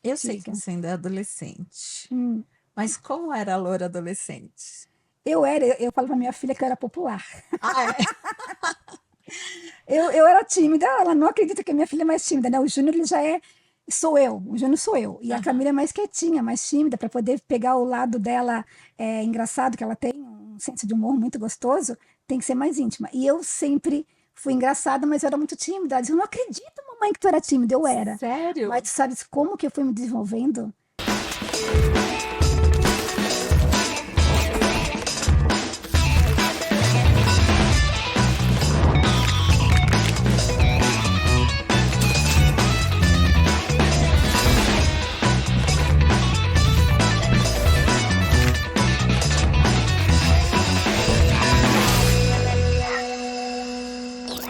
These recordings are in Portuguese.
Eu sei que Diga. você ainda é adolescente, Hum. mas como era a Loura adolescente? Eu falo pra minha filha que eu era popular. Ah, é? Eu era tímida, ela não acredita que a minha filha é mais tímida, né? O Júnior, ele já é, sou eu, o Júnior sou eu. E a Aham. Camila é mais quietinha, mais tímida, para poder pegar o lado dela engraçado, que ela tem um senso de humor muito gostoso, tem que ser mais íntima. E eu sempre fui engraçada, mas eu era muito tímida. Ela dizia, eu não acredito, mamãe, que tu era tímida. Eu era. Sério? Mas sabe como que eu fui me desenvolvendo?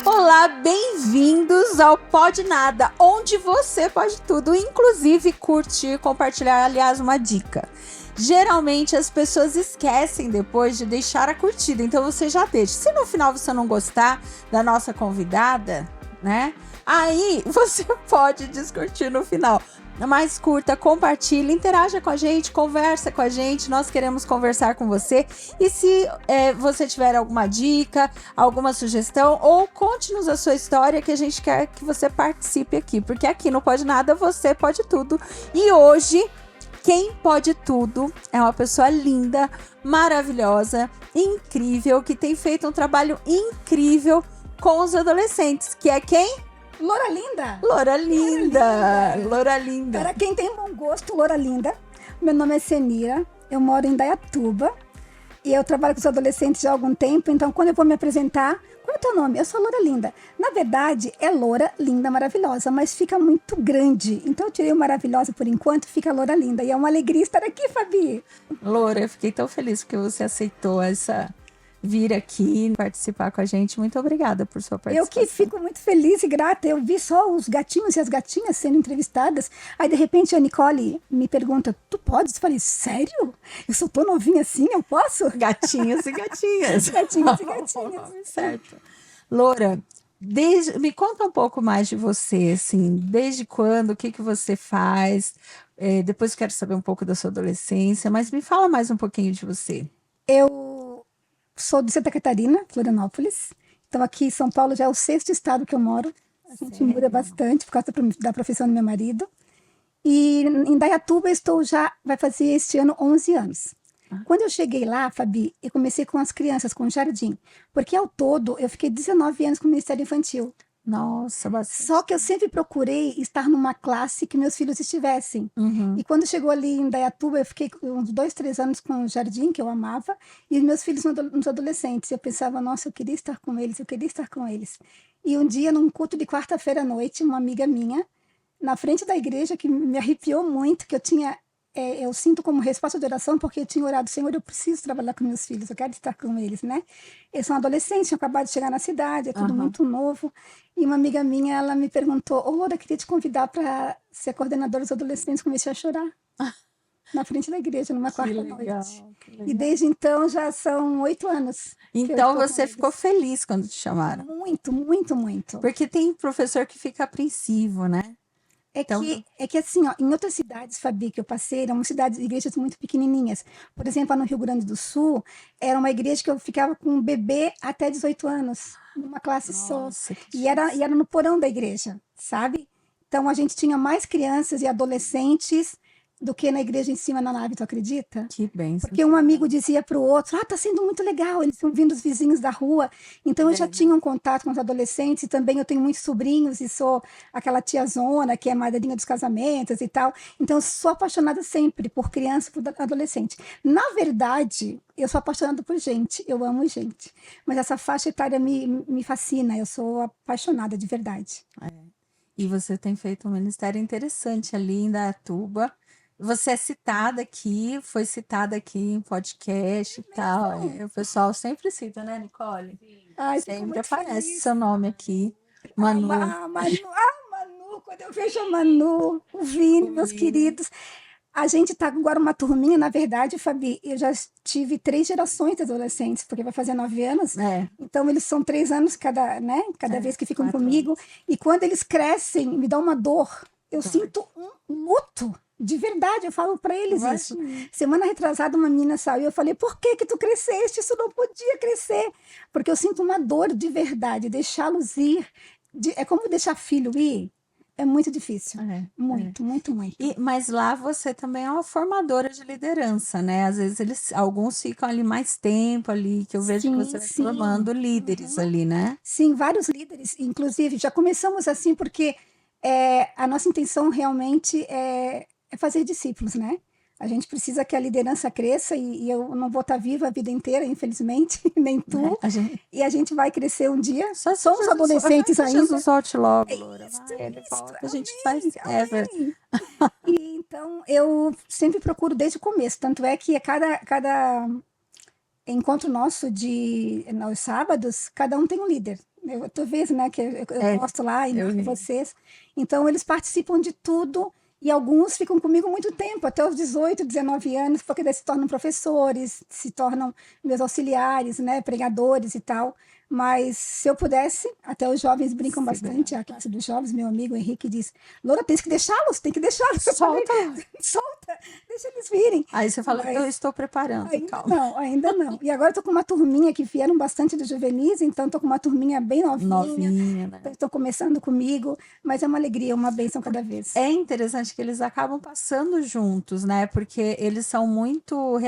Olá, bem-vindos ao Pode Nada, onde você pode tudo, inclusive curtir, compartilhar, aliás, uma dica. Geralmente as pessoas esquecem depois de deixar a curtida, então você já deixa. Se no final você não gostar da nossa convidada, né? Aí você pode descurtir no final. Mais curta, compartilha, interaja com a gente, conversa com a gente, nós queremos conversar com você. E se você tiver alguma dica, alguma sugestão, ou conte-nos a sua história, que a gente quer que você participe aqui, porque aqui no Pode Nada você pode tudo. E hoje, quem pode tudo é uma pessoa linda, maravilhosa, incrível, que tem feito um trabalho incrível com os adolescentes, que é quem? Loura linda! Loura Loura Linda! linda! Loura Linda! Para quem tem bom gosto, Loura linda. Meu nome é Senira, eu moro em Dayatuba. E eu trabalho com os adolescentes já há algum tempo, então quando eu vou me apresentar, qual é o teu nome? Eu sou Loura Linda. Na verdade, é Loura Linda Maravilhosa, mas fica muito grande. Então eu tirei o Maravilhosa por enquanto, fica Loura Linda. E é uma alegria estar aqui, Fabi. Loura, eu fiquei tão feliz porque você aceitou essa vir aqui participar com a gente. Muito obrigada por sua Eu que participação. fico muito feliz e grata. Eu vi só os gatinhos e as gatinhas sendo entrevistadas. Aí, de repente, a Nicole me pergunta: Tu podes? Eu falei: Sério? Eu sou tão novinha assim? Eu posso? Gatinhos e gatinhas. Gatinhos e gatinhas. Certo. Loura, me conta um pouco mais de você, assim, desde quando, o que que você faz? Depois quero saber um pouco da sua adolescência, mas me fala mais um pouquinho de você. Eu sou de Santa Catarina, Florianópolis. Então, aqui em São Paulo já é o sexto estado que eu moro. A gente muda Sério? bastante por causa da profissão do meu marido. E em Dayatuba eu estou já, vai fazer este ano 11 anos. Quando eu cheguei lá, Fabi, eu comecei com as crianças, com o jardim. Porque ao todo eu fiquei 19 anos com o Ministério Infantil. Nossa, Só bastante. que eu sempre procurei estar numa classe que meus filhos estivessem. Uhum. E quando chegou ali em Dayatuba, eu fiquei uns 2, 3 anos com o jardim, que eu amava, e os meus filhos nos adolescentes. Eu pensava, nossa, eu queria estar com eles, eu queria estar com eles. E um dia, num culto de quarta-feira à noite, uma amiga minha, na frente da igreja, que me arrepiou muito, que eu sinto como resposta de oração, porque eu tinha orado, Senhor, eu preciso trabalhar com meus filhos, eu quero estar com eles, né? Eles são adolescentes, tinham acabado de chegar na cidade, é tudo Aham. muito novo. E uma amiga minha, ela me perguntou, ô, Loura, queria te convidar para ser coordenadora dos adolescentes. Comecei a chorar na frente da igreja, numa Que quarta-noite. legal, que E legal. desde então já são 8 anos que eu Então estou com você ficou eles. feliz quando te chamaram. Muito, muito, muito. Porque tem professor que fica apreensivo, né? É Então, que, é que assim, ó, em outras cidades, Fabi, que eu passei, eram cidades, igrejas muito pequenininhas. Por exemplo, lá no Rio Grande do Sul, era uma igreja que eu ficava com um bebê até 18 anos, numa classe só. nossa, que E difícil. era no porão da igreja, sabe? Então a gente tinha mais crianças e adolescentes do que na igreja em cima na nave, tu acredita? Que bênção, Porque que um amigo legal. dizia para o outro: Ah, tá sendo muito legal. Eles estão vindo os vizinhos da rua. Então eu já Verdade. tinha um contato com os adolescentes e também eu tenho muitos sobrinhos e sou aquela tiazona que é madrinha dos casamentos e tal. Então eu sou apaixonada sempre por criança e por adolescente. Na verdade, eu sou apaixonada por gente. Eu amo gente. Mas essa faixa etária me fascina. Eu sou apaixonada de verdade. E você tem feito um ministério interessante ali em Dayatuba. Você é citada aqui, foi citada aqui em podcast e tal. O pessoal sempre cita, né, Nicole? Ai, fico Sempre muito aparece feliz. seu nome aqui. Manu, Manu, quando eu vejo a Manu, o Vini, o meus Vini. queridos, a gente tá agora uma turminha, na verdade, Fabi, eu já tive 3 gerações de adolescentes, porque vai fazer 9 anos, É, então eles são 3 anos cada, né, cada vez que ficam 4 anos. comigo, e quando eles crescem, me dá uma dor, eu Dói. sinto um luto. De verdade, eu falo para eles isso. Imagina. Semana retrasada, uma menina saiu, eu falei, por que que tu cresceste? Isso não podia crescer. Porque eu sinto uma dor de verdade, deixá-los ir. É como deixar filho ir. É muito difícil. É, é. Muito, muito, muito. Mas lá você também é uma formadora de liderança, né? Às vezes alguns ficam ali mais tempo ali, que eu vejo que Sim, você vai sim. formando líderes ali, né? Sim, vários líderes, inclusive, já começamos assim porque a nossa intenção realmente é fazer discípulos, né? A gente precisa que a liderança cresça e eu não vou estar viva a vida inteira, infelizmente, nem tu. A gente... E a gente vai crescer um dia. Só se Somos adolescentes vai que ainda. Jesus volte logo, É Loura. isso, Vai, ele isso, volta, a gente faz amém, ever. amém. E então eu sempre procuro desde o começo, tanto é que cada encontro nosso aos sábados, cada um tem um líder. Tu vês, né, que eu posto lá e marco vocês. Então, eles participam de tudo e alguns ficam comigo muito tempo, até os 18, 19 anos, porque daí se tornam professores, se tornam meus auxiliares, né, pregadores e tal. Mas se eu pudesse, até os jovens brincam bastante, a classe dos jovens, meu amigo Henrique diz, Loura, tem que deixá-los. Solta. Solta, deixa eles virem. Aí você fala, Mas eu estou preparando, calma. ainda não. E agora estou com uma turminha que vieram bastante do juvenis, então estou com uma turminha bem novinha, né? Estão começando comigo, mas é uma alegria, uma bênção cada vez. É interessante que eles acabam passando juntos, né? Porque eles são muito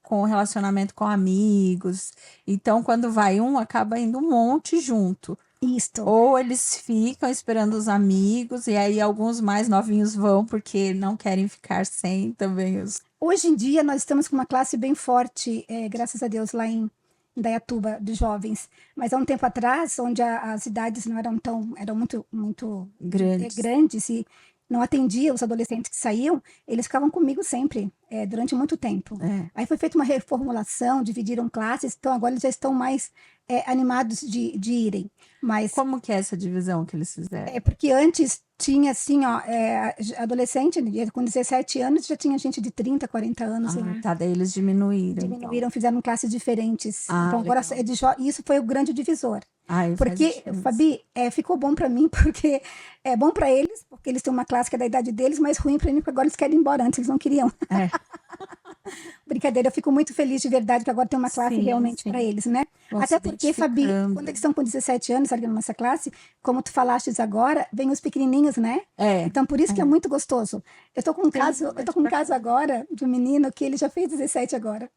com relacionamento com amigos. Então, quando vai um, acaba indo um monte junto. Isto. Ou eles ficam esperando os amigos, e aí alguns mais novinhos vão, porque não querem ficar sem também os. Hoje em dia, nós estamos com uma classe bem forte, graças a Deus, lá em Indaiatuba, de jovens. Mas há um tempo atrás, onde as idades não eram eram muito grandes e não atendia os adolescentes que saíam, eles ficavam comigo sempre, durante muito tempo. Aí foi feita uma reformulação, dividiram classes, então agora eles já estão mais animados de irem. Mas como que é essa divisão que eles fizeram? É porque antes tinha assim, ó, adolescente, com 17 anos já tinha gente de 30, 40 anos lá. Tá, daí eles diminuíram. Diminuíram, fizeram classes diferentes. Então legal. agora isso foi o grande divisor. Ai, porque, Fabi, ficou bom para mim, porque é bom para eles, porque eles têm uma classe que é da idade deles, mas ruim para mim, porque agora eles querem ir embora, antes eles não queriam. Brincadeira, eu fico muito feliz de verdade que agora tem uma classe realmente para eles, né? Até porque, Fabi, quando eles estão com 17 anos, ali na nossa classe, como tu falaste agora, vem os pequenininhos, né? Então, por isso que é muito gostoso. Eu tô com um caso agora de um menino que ele já fez 17 agora.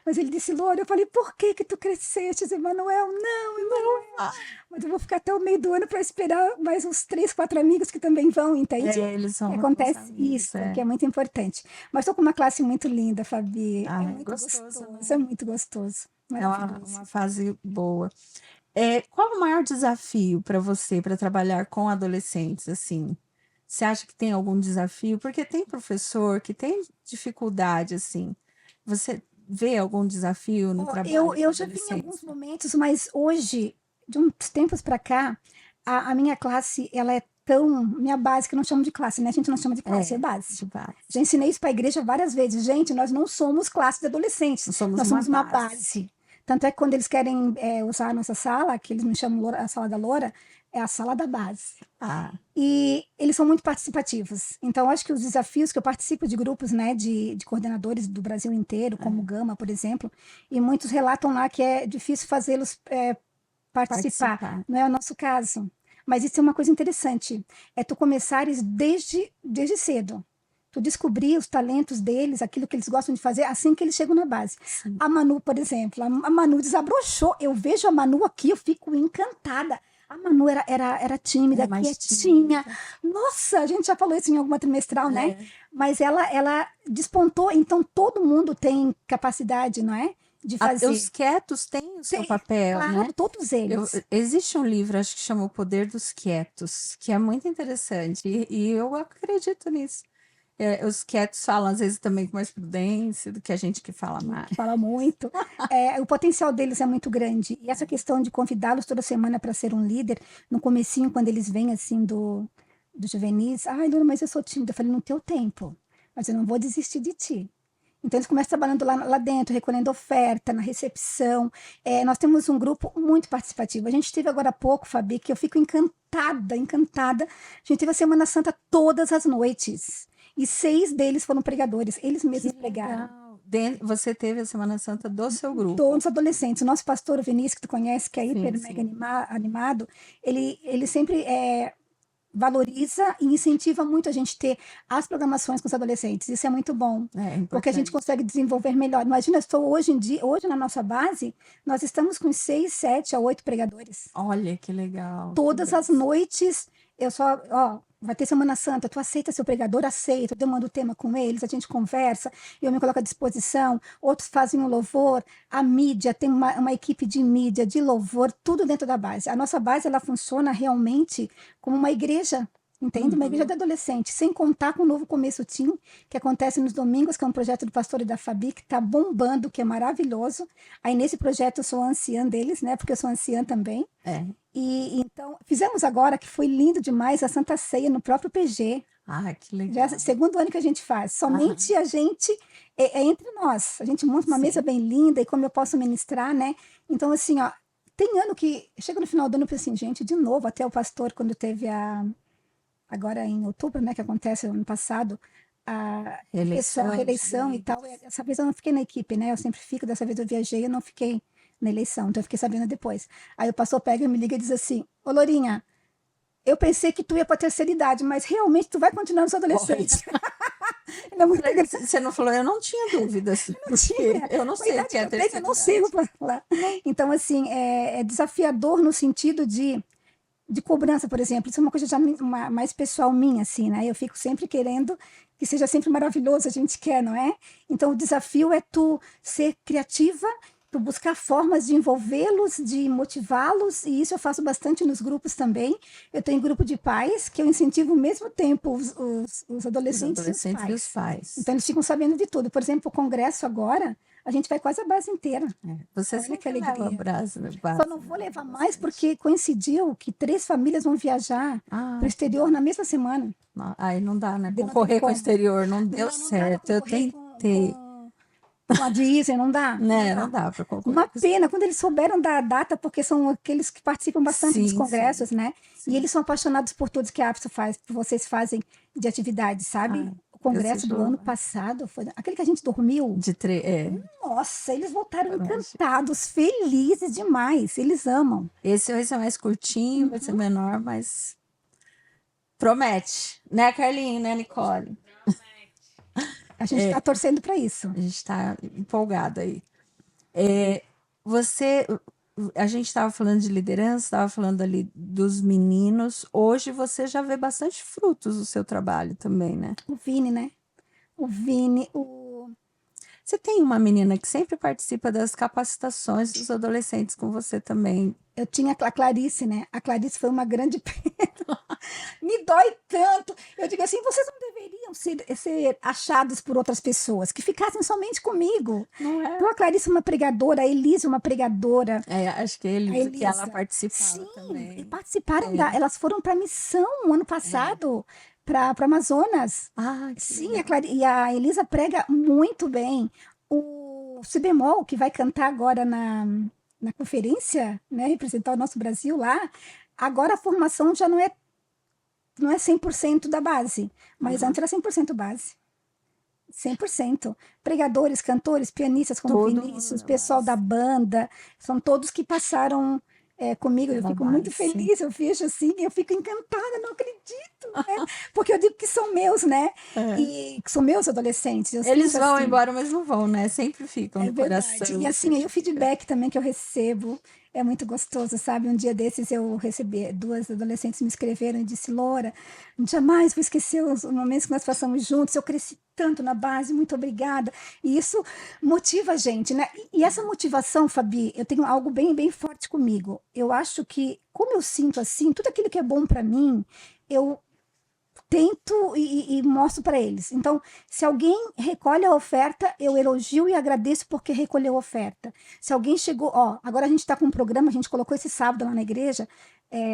Mas ele disse, Loura, eu falei, por que tu cresceste, Emanuel? Não, Emanuel. Mas eu vou ficar até o meio do ano para esperar mais uns 3, 4 amigos que também vão, entende? Eles vão. Acontece isso, que é muito importante. Mas estou com uma classe muito linda, Fabi. É muito gostoso. É muito gostoso. É uma fase boa. Qual o maior desafio para você, para trabalhar com adolescentes, assim? Você acha que tem algum desafio? Porque tem professor que tem dificuldade, assim. Você vê algum desafio no trabalho? Eu já vi em alguns momentos, mas hoje, de uns tempos para cá, a minha classe, ela é minha base, que eu não chamo de classe, né? A gente não chama de classe, é base. Já ensinei isso para a igreja várias vezes. Gente, nós não somos classe de adolescentes, nós somos uma base. Tanto é que quando eles querem usar a nossa sala, que eles me chamam a sala da Loura, é a sala da base. E eles são muito participativos. Então, acho que os desafios que eu participo de grupos, né, de coordenadores do Brasil inteiro, como o Gama, por exemplo, e muitos relatam lá que é difícil fazê-los participar. Não é o nosso caso. Mas isso é uma coisa interessante. É tu começares desde cedo. Tu descobrir os talentos deles, aquilo que eles gostam de fazer, assim que eles chegam na base. Sim. A Manu, por exemplo, a Manu desabrochou. Eu vejo a Manu aqui, eu fico encantada. A Manu era tímida, quietinha. Nossa, a gente já falou isso em alguma trimestral, né? Mas ela despontou. Então, todo mundo tem capacidade, não é? De fazer. Os quietos têm o seu papel, claro, né? Todos eles. Existe um livro, acho que chama O Poder dos Quietos, que é muito interessante. E eu acredito nisso. Os quietos falam, às vezes, também com mais prudência do que a gente que fala mais. Fala muito. O potencial deles é muito grande. E essa questão de convidá-los toda semana para ser um líder, no comecinho, quando eles vêm, assim, do juvenis, ai, Luna, mas eu sou tímida. Eu falei, no teu tempo. Mas eu não vou desistir de ti. Então, eles começam trabalhando lá dentro, recolhendo oferta, na recepção. Nós temos um grupo muito participativo. A gente teve agora há pouco, Fabi, que eu fico encantada, encantada. A gente teve a Semana Santa todas as noites. E 6 deles foram pregadores. Eles mesmos pregaram. Legal. Você teve a Semana Santa do seu grupo. Todos adolescentes. O nosso pastor, o Vinícius, que tu conhece, que é Sim, hiper sim. mega animado, ele sempre valoriza e incentiva muito a gente ter as programações com os adolescentes. Isso é muito bom, É porque a gente importante. consegue desenvolver melhor. Imagina, eu estou hoje em dia, hoje na nossa base, nós estamos com 6, 7 a 8 pregadores. Olha que legal. Que Todas as benção. noites, eu só, vai ter Semana Santa, tu aceita seu pregador? Aceito, eu mando o tema com eles, a gente conversa, eu me coloco à disposição, outros fazem um louvor, a mídia, tem uma equipe de mídia, de louvor, tudo dentro da base. A nossa base, ela funciona realmente como uma igreja, entende? Uma igreja de adolescente, sem contar com o Novo Começo Team, que acontece nos domingos, que é um projeto do pastor e da Fabi, que está bombando, que é maravilhoso. Aí nesse projeto eu sou anciã deles, né? Porque eu sou anciã também. É. E então, fizemos agora, que foi lindo demais, a Santa Ceia no próprio PG. Ah, que Já é legal. o segundo ano que a gente faz. Somente a gente, é entre nós. A gente monta uma Sim. mesa bem linda e como eu posso ministrar, né? Então, assim, ó, tem ano que chega no final do ano e penso assim, gente, de novo, até o pastor, quando teve agora em outubro, né, que acontece ano passado, essa Eleições. reeleição e tal. Dessa vez eu não fiquei na equipe, né? Eu sempre fico, dessa vez eu viajei, eu não fiquei na eleição, então eu fiquei sabendo depois. Aí o pastor pega e me liga e diz assim: Ô Lourinha, eu pensei que tu ia para a terceira idade, mas realmente tu vai continuar nos adolescentes. Ele é muito engraçado. Você não falou, eu não tinha dúvidas. Eu não Com a sei o idade que é que eu tenho, eu não terceira sigo para lá. Então, assim, é desafiador no sentido de cobrança, por exemplo. Isso é uma coisa já mais pessoal minha, assim, né? Eu fico sempre querendo que seja sempre maravilhoso, a gente quer, não é? Então, o desafio é tu ser criativa, tu buscar formas de envolvê-los, de motivá-los, e isso eu faço bastante nos grupos também. Eu tenho grupo de pais que eu incentivo ao mesmo tempo os Os adolescentes e os adolescentes e os pais. pais. Então, eles ficam sabendo de tudo. Por exemplo, o congresso agora, a gente vai quase a base inteira. Você Olha que sempre leva alegria. brasa, Só não vou levar mais porque coincidiu que 3 famílias vão viajar para o exterior na mesma semana. Aí não dá, né? Não tem Concorrer com o como. exterior não deu Não dá para certo. Eu concorrer tentei. com a Disney, não dá. Né? Não dá para concorrer Uma com o pena, quando eles souberam da data, porque são aqueles que participam bastante dos Sim, congressos, né? sim. E eles são apaixonados por tudo que a APSO faz, que vocês fazem de atividades, sabe? O congresso do ano passado, foi aquele que a gente dormiu. Nossa, eles voltaram encantados, felizes demais. Eles amam. Esse vai ser mais curtinho, vai ser menor, mas promete. Né, Carlinhos, né, Nicole? A gente está torcendo para isso. A gente está empolgado aí. A gente estava falando de liderança, estava falando ali dos meninos. Hoje você já vê bastante frutos do seu trabalho também, né? O Vini, né? Você tem uma menina que sempre participa das capacitações dos adolescentes com você também. Eu tinha a Clarice, né? A Clarice foi uma grande pena. Me dói tanto. Eu digo assim, vocês não deveriam ser achados por outras pessoas, que ficassem somente comigo. Não é? Então, a Clarice é uma pregadora, a Elise é uma pregadora. Acho que é Elisa, que ela participava. Sim, também. Participaram elas foram para a missão ano passado, para Amazonas. Sim, e a Elisa prega muito bem. O Si Bemol, que vai cantar agora na conferência, né, representar o nosso Brasil lá, agora a formação já não é 100% da base, mas antes era 100% base. 100%. Pregadores, cantores, pianistas como Vinícius, pessoal da banda, são todos que passaram comigo. Eu fico muito feliz, eu vejo assim, eu fico encantada, não acredito, né? Porque eu digo que são meus, né? E que são meus adolescentes. Eles vão embora, mas não vão, né? Sempre ficam no coração. E assim, aí o feedback também que eu recebo é muito gostoso, sabe? Um dia desses eu recebi, 2 adolescentes me escreveram e disse: Loura, jamais vou esquecer os momentos que nós passamos juntos, eu cresci tanto na base, muito obrigada. E isso motiva a gente, né? E essa motivação, Fabi, eu tenho algo bem, bem forte comigo. Eu acho que, como eu sinto assim, tudo aquilo que é bom para mim, eu tento e mostro para eles. Então, se alguém recolhe a oferta, eu elogio e agradeço porque recolheu a oferta. Se alguém chegou, agora a gente está com um programa, a gente colocou esse sábado lá na igreja,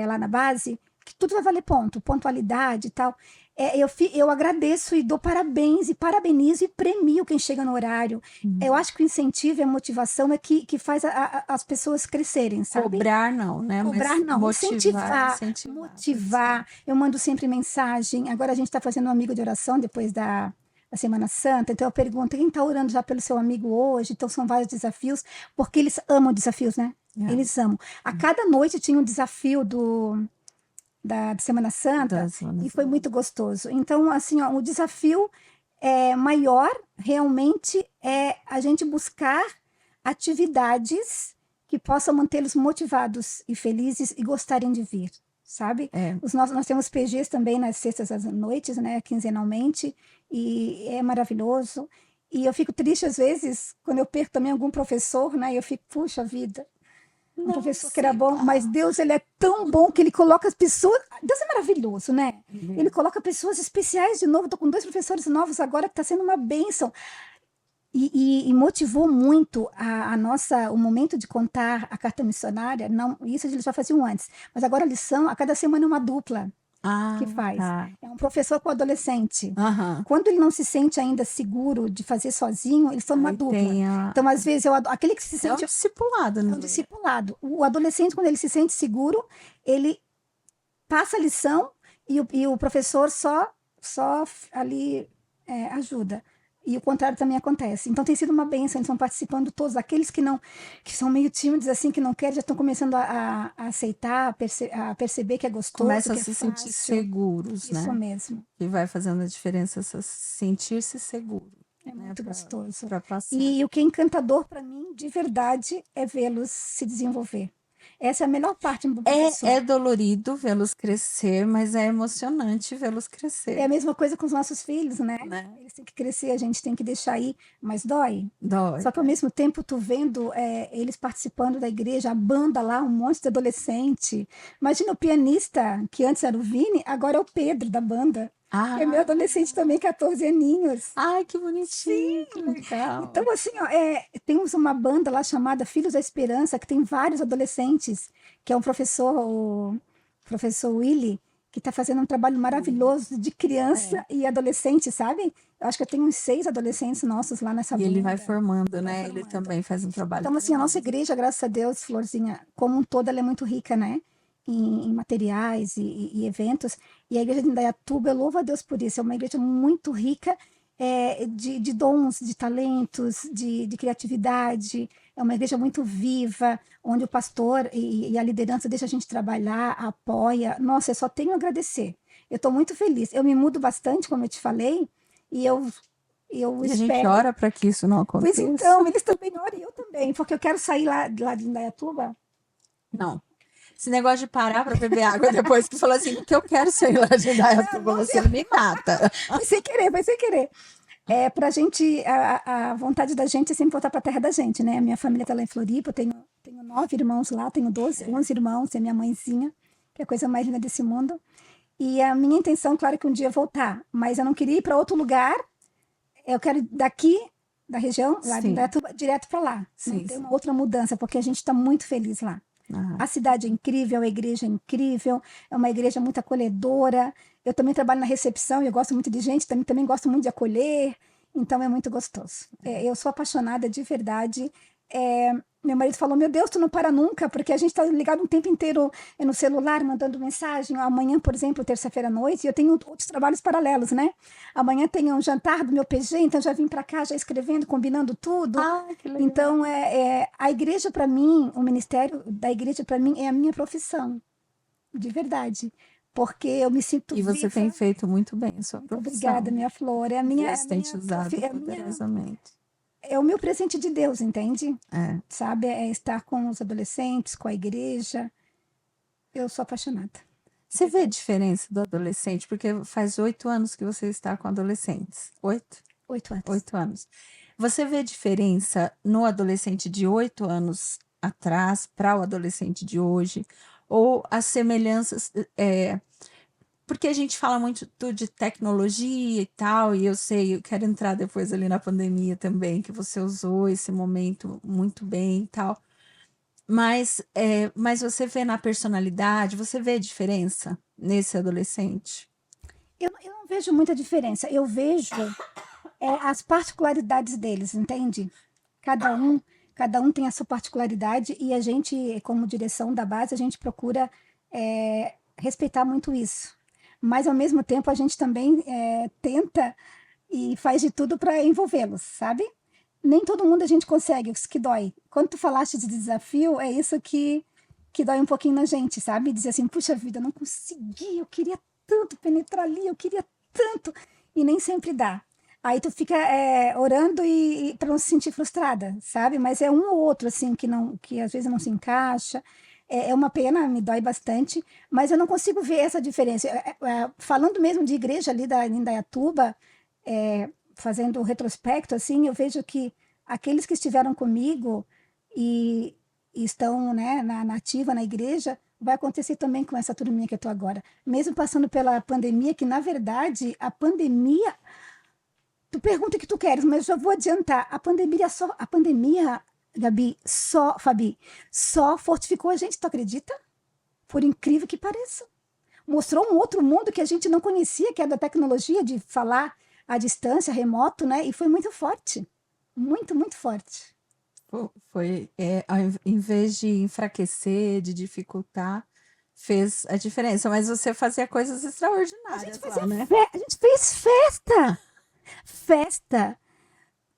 lá na base, que tudo vai valer ponto, pontualidade e tal. Eu agradeço e dou parabéns e parabenizo e premio quem chega no horário. Eu acho que o incentivo e a motivação é que faz as pessoas crescerem, sabe? Cobrar não, né? Cobrar Mas não, motivar, incentivar, incentivar. motivar. Eu mando sempre mensagem. Agora a gente está fazendo um amigo de oração depois da Semana Santa. Então eu pergunto, quem está orando já pelo seu amigo hoje? Então são vários desafios, porque eles amam desafios, né? É, Eles amam. A cada noite tinha um desafio da Semana Santa das e zonas. foi muito gostoso. Então, assim, ó, o desafio maior realmente é a gente buscar atividades que possam mantê-los motivados e felizes e gostarem de vir, sabe? É, Nós temos PGs também nas sextas às noites, né, quinzenalmente, e é maravilhoso. E eu fico triste às vezes quando eu perco também algum professor, né? E eu fico, puxa vida, um não professor que era se bom, mas Deus, ele é tão bom que ele coloca as pessoas. Deus é maravilhoso, né? Ele coloca pessoas especiais de novo. Estou com 2 professores novos agora que está sendo uma bênção. E motivou muito o momento de contar a carta missionária. Não, isso eles já faziam antes, mas agora a lição, a cada semana é uma dupla que faz. tá. É um professor com adolescente. Aham. Quando ele não se sente ainda seguro de fazer sozinho, eles são uma Aí dupla. tem Então, às vezes, aquele que se é um sente discipulado, é um né? discipulado. O adolescente, quando ele se sente seguro, ele passa a lição e o professor só ali ajuda. E o contrário também acontece. Então tem sido uma bênção, eles estão participando todos. Aqueles que são meio tímidos, assim, que não querem, já estão começando a aceitar, a perceber que é gostoso, Começa a que é se sentir fácil. seguros, Isso né? mesmo. Que vai fazendo a diferença, sentir-se seguro, É né? muito gostoso. Para passar. E o que é encantador para mim, de verdade, é vê-los se desenvolver. Essa é a melhor parte do professor. É dolorido vê-los crescer, mas é emocionante vê-los É a crescer, mesma coisa com os nossos filhos, né? né? Eles têm que crescer, a gente tem que deixar ir, mas dói. Dói. Só que ao mesmo tempo, tu vendo eles participando da igreja, a banda lá, um monte de adolescente. Imagina o pianista, que antes era o Vini, agora é o Pedro da banda, que é meu Ah, adolescente também, 14 aninhos. ai, que bonitinho, que legal. Então, assim, ó, temos uma banda lá chamada Filhos da Esperança, que tem vários adolescentes, que é um professor, o professor Willy, que está fazendo um trabalho maravilhoso de criança e adolescente, sabe? Eu acho que eu tenho uns 6 adolescentes nossos lá nessa E ele vai banda. formando, Vai né? Ele formando. também faz um trabalho Então, assim, a nossa tremendo. igreja, graças a Deus, Florzinha, como um todo, ela é muito rica, né? Em materiais e eventos. E a igreja de Indaiatuba, eu louvo a Deus por isso. É uma igreja muito rica de dons, de talentos, de criatividade. É uma igreja muito viva, onde o pastor e a liderança deixa a gente trabalhar, apoia. Nossa, eu só tenho a agradecer. Eu estou muito feliz. Eu me mudo bastante, como eu te falei, e eu E a gente espero. ora para que isso não Pois aconteça. então, eles também oram e eu também, porque eu quero sair lá de Indaiatuba. Não. Esse negócio de parar para beber água depois que falou assim, porque eu quero sair lá de Indaiatuba, você me mata. Foi sem querer, foi sem querer. Pra gente, a vontade da gente é sempre voltar para a terra da gente, né? A minha família está lá em Floripa, eu tenho 9 irmãos lá, tenho 11 irmãos, tem a minha mãezinha, que é a coisa mais linda desse mundo. E a minha intenção, claro, que um dia voltar, mas eu não queria ir para outro lugar, eu quero ir daqui, da região, lá de Sim, Indaiatuba, direto para lá. Não sim, tem sim. uma outra mudança, porque a gente está muito feliz lá. Ah, A cidade é incrível, a igreja é incrível, é uma igreja muito acolhedora. Eu também trabalho na recepção e eu gosto muito de gente, também gosto muito de acolher, então é muito gostoso. Eu sou apaixonada de verdade. Meu marido falou: Meu Deus, tu não para nunca, porque a gente está ligado um tempo inteiro no celular, mandando mensagem. Amanhã, por exemplo, terça-feira à noite, eu tenho outros trabalhos paralelos, né? Amanhã tem um jantar do meu PG, então já vim para cá, já escrevendo, combinando tudo. que legal. Então, a igreja para mim, o ministério da igreja para mim é a minha profissão, de verdade, porque eu me sinto E você viva. tem feito muito bem a sua Muito profissão. obrigada, minha flor. É a minha, Deus tem te usado poderosamente. é o meu presente de Deus, entende? É. Sabe? É estar com os adolescentes, com a igreja. Eu sou apaixonada. Você vê a diferença do adolescente? Porque faz 8 anos que você está com adolescentes. 8? 8 anos. 8 anos. Você vê a diferença no adolescente de 8 anos atrás para o adolescente de hoje? Ou as semelhanças? Porque a gente fala muito de tecnologia e tal, e eu sei, eu quero entrar depois ali na pandemia também, que você usou esse momento muito bem e tal. Mas você vê na personalidade, você vê a diferença nesse adolescente? Eu não vejo muita diferença. Eu vejo as particularidades deles, entende? Cada um, cada um tem a sua particularidade e a gente, como direção da base, a gente procura respeitar muito isso. Mas, ao mesmo tempo, a gente também tenta e faz de tudo para envolvê-los, sabe? Nem todo mundo a gente consegue, isso que dói. Quando tu falaste de desafio, é isso que dói um pouquinho na gente, sabe? Dizer assim, puxa vida, eu não consegui, eu queria tanto penetrar ali, eu queria tanto, e nem sempre dá. Aí tu fica orando e para não se sentir frustrada, sabe? Mas é um ou outro assim que não, que às vezes não se encaixa. É uma pena, me dói bastante, mas eu não consigo ver essa diferença. Falando mesmo de igreja ali em Indaiatuba, fazendo o retrospecto, assim, eu vejo que aqueles que estiveram comigo e, e estão, né, na ativa na igreja, vai acontecer também com essa turminha que eu estou agora. Mesmo passando pela pandemia, que na verdade a pandemia, tu pergunta o que tu queres, mas eu já vou adiantar. A pandemia, Gabi, Fabi, só fortificou a gente, tu acredita? Por incrível que pareça. Mostrou um outro mundo que a gente não conhecia, que é da tecnologia de falar à distância, remoto, né? E foi muito forte. Muito, muito forte. Foi, em vez de enfraquecer, de dificultar, fez a diferença. Mas você fazia coisas extraordinárias lá, né? A gente fez festa. Festa.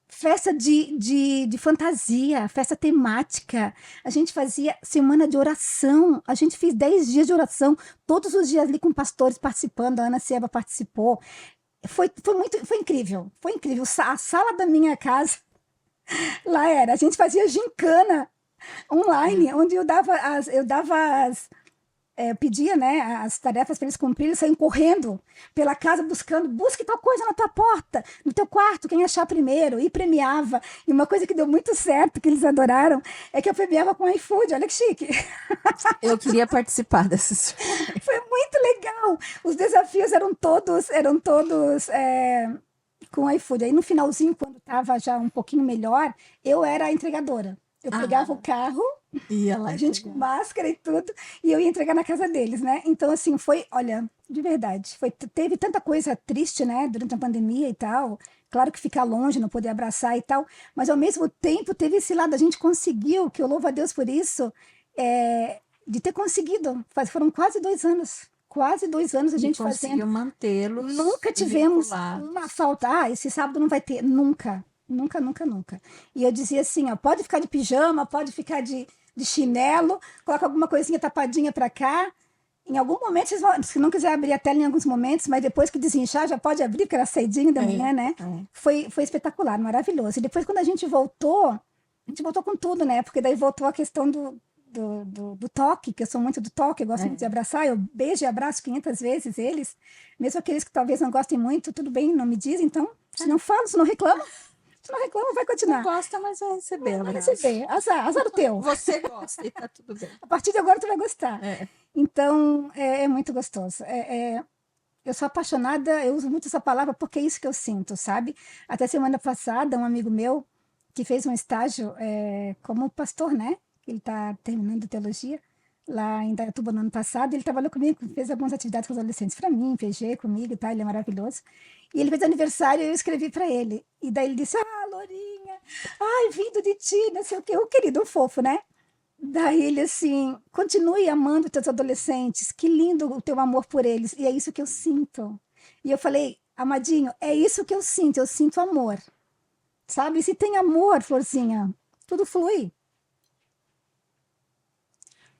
Festa de fantasia, festa temática. A gente fazia semana de oração. A gente fez 10 dias de oração, todos os dias ali com pastores participando. A Ana Seba participou. Foi incrível. Foi incrível. A sala da minha casa lá era. A gente fazia gincana online, onde eu pedia, né, as tarefas para eles cumprirem, saíam correndo pela casa buscando, busque tal coisa na tua porta, no teu quarto, quem achar primeiro, e premiava. E uma coisa que deu muito certo, que eles adoraram, é que eu premiava com iFood, olha que chique. Eu queria participar dessas. Foi muito legal. Os desafios eram todos com iFood. Aí no finalzinho, quando estava já um pouquinho melhor, eu era a entregadora. Eu pegava o carro, Ia lá a gente com entregar. máscara e tudo, e eu ia entregar na casa deles, né? Então, assim, olha, de verdade, teve tanta coisa triste, né, durante a pandemia e tal. Claro que ficar longe, não poder abraçar e tal, mas ao mesmo tempo teve esse lado, a gente conseguiu, que eu louvo a Deus por isso, de ter conseguido. Foram quase 2 anos. Quase 2 anos a E gente fazendo. conseguiu mantê-los Nunca tivemos uma vinculados. falta. Ah, esse sábado não vai ter. Nunca. Nunca, nunca, nunca. E eu dizia assim, ó, pode ficar de pijama, pode ficar de chinelo, coloca alguma coisinha tapadinha para cá. Em algum momento, vocês vão, se não quiser abrir a tela em alguns momentos, mas depois que desinchar, já pode abrir, porque era cedinho da manhã, né? Foi espetacular, maravilhoso. E depois, quando a gente voltou com tudo, né? Porque daí voltou a questão do toque, que eu sou muito do toque, eu gosto muito de abraçar, eu beijo e abraço 500 vezes eles, mesmo aqueles que talvez não gostem muito, tudo bem, não me dizem, então, se não falo, se não reclama, vai Não continuar. gosta, mas vai receber Vai abraço. receber, azar o teu. Você gosta e tá tudo bem. A partir de agora tu vai gostar. Então, é muito gostoso. Eu sou apaixonada, eu uso muito essa palavra porque é isso que eu sinto, sabe? Até semana passada, um amigo meu que fez um estágio como pastor, né? Ele está terminando teologia lá em Indaiatuba no ano passado. Ele trabalhou comigo, fez algumas atividades com os adolescentes para mim, PG comigo e tal, ele é maravilhoso. E ele fez aniversário e eu escrevi para ele. E daí ele disse: Ah, Lourinha, ai, vindo de ti, não sei o quê. O querido, um fofo, né? Daí ele assim, continue amando teus adolescentes, que lindo o teu amor por eles, e é isso que eu sinto. E eu falei, amadinho, é isso que eu sinto amor, sabe? Se tem amor, Florzinha, tudo flui.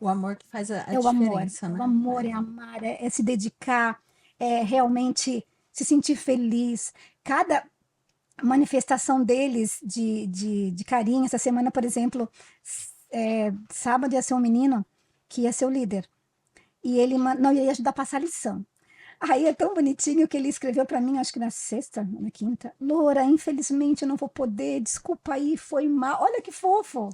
O amor que faz a É o amor, diferença, né? o amor é amar, é se dedicar, é realmente se sentir feliz. Cada manifestação deles de carinho, essa semana, por exemplo, sábado ia ser um menino que ia ser o líder. E ele não ia ajudar a passar a lição. Aí é tão bonitinho que ele escreveu para mim, acho que na sexta, na quinta. Loura, infelizmente eu não vou poder, desculpa aí, foi mal. Olha que fofo.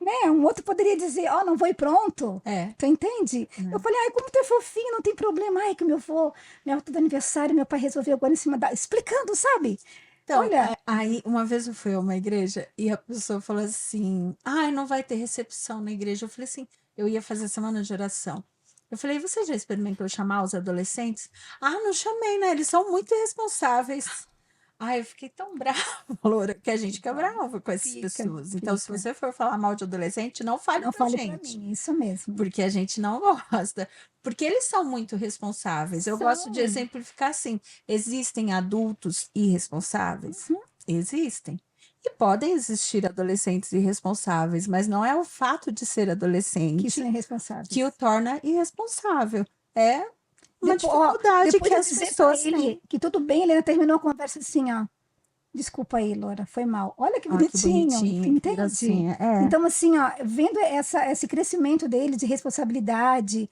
Né? Um outro poderia dizer, ó, não vou ir pronto. Tu entende? Eu falei, ai, como tu é fofinho, não tem problema. Ai, que meu do aniversário, meu pai resolveu agora em cima da... Explicando, sabe? Então, Olha, aí uma vez eu fui a uma igreja e a pessoa falou assim: ai, não vai ter recepção na igreja. Eu falei assim: eu ia fazer semana de oração. Eu falei, você já experimentou chamar os adolescentes? Ah, não chamei, né? Eles são muito irresponsáveis. Ai, eu fiquei tão brava, Loura, que a gente fica Então, brava com essas fica, pessoas. Então, se fica. você for falar mal de adolescente, não fale Não pra fale para gente, mim, isso mesmo. porque a gente não gosta. Porque eles são muito responsáveis. Eu gosto de São. exemplificar assim: existem adultos irresponsáveis? Uhum. Existem. E podem existir adolescentes irresponsáveis, mas não é o fato de ser Que são adolescente que o irresponsáveis. torna irresponsável. É uma Depois, ó, dificuldade depois que de eu as dizer para pessoas têm. ele que tudo bem, ele ainda terminou a conversa assim, ó. Desculpa aí, Laura, foi mal. Olha que Ah, que bonitinho, bonitinho, que entende? gracinha. É. Então, assim, ó, vendo esse crescimento dele de responsabilidade,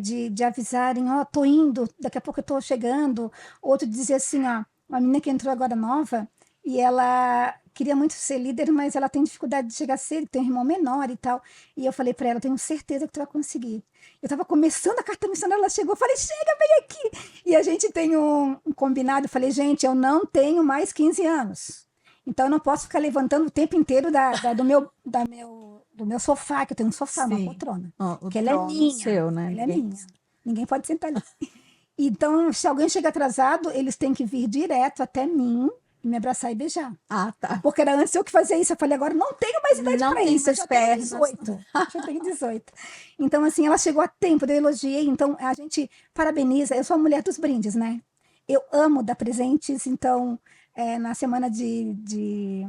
de avisarem, ó, tô indo, daqui a pouco eu tô chegando. Outro dizer assim, ó, uma menina que entrou agora nova e ela queria muito ser líder, mas ela tem dificuldade de chegar cedo, tem um irmão menor e tal. E eu falei para ela, tenho certeza que tu vai conseguir. Eu estava começando a carta missionária, ela chegou, eu falei, chega, vem aqui. E a gente tem um combinado, eu falei, gente, eu não tenho mais 15 anos. Então eu não posso ficar levantando o tempo inteiro do meu sofá, que eu tenho um sofá, uma Sim. poltrona, Ó, o que ela é trono minha, seu, né? ela é Ninguém. minha. Ninguém pode sentar ali. Então, se alguém chega atrasado, eles têm que vir direto até mim, me abraçar e beijar. Ah, tá. Porque era antes eu que fazia isso. Eu falei, agora não tenho mais idade Não para tem isso, eu mais já tenho pernas. 18. Já tenho 18. Então, assim, ela chegou a tempo, eu elogiei. Então, a gente parabeniza. Eu sou a mulher dos brindes, né? Eu amo dar presentes. Então, na semana de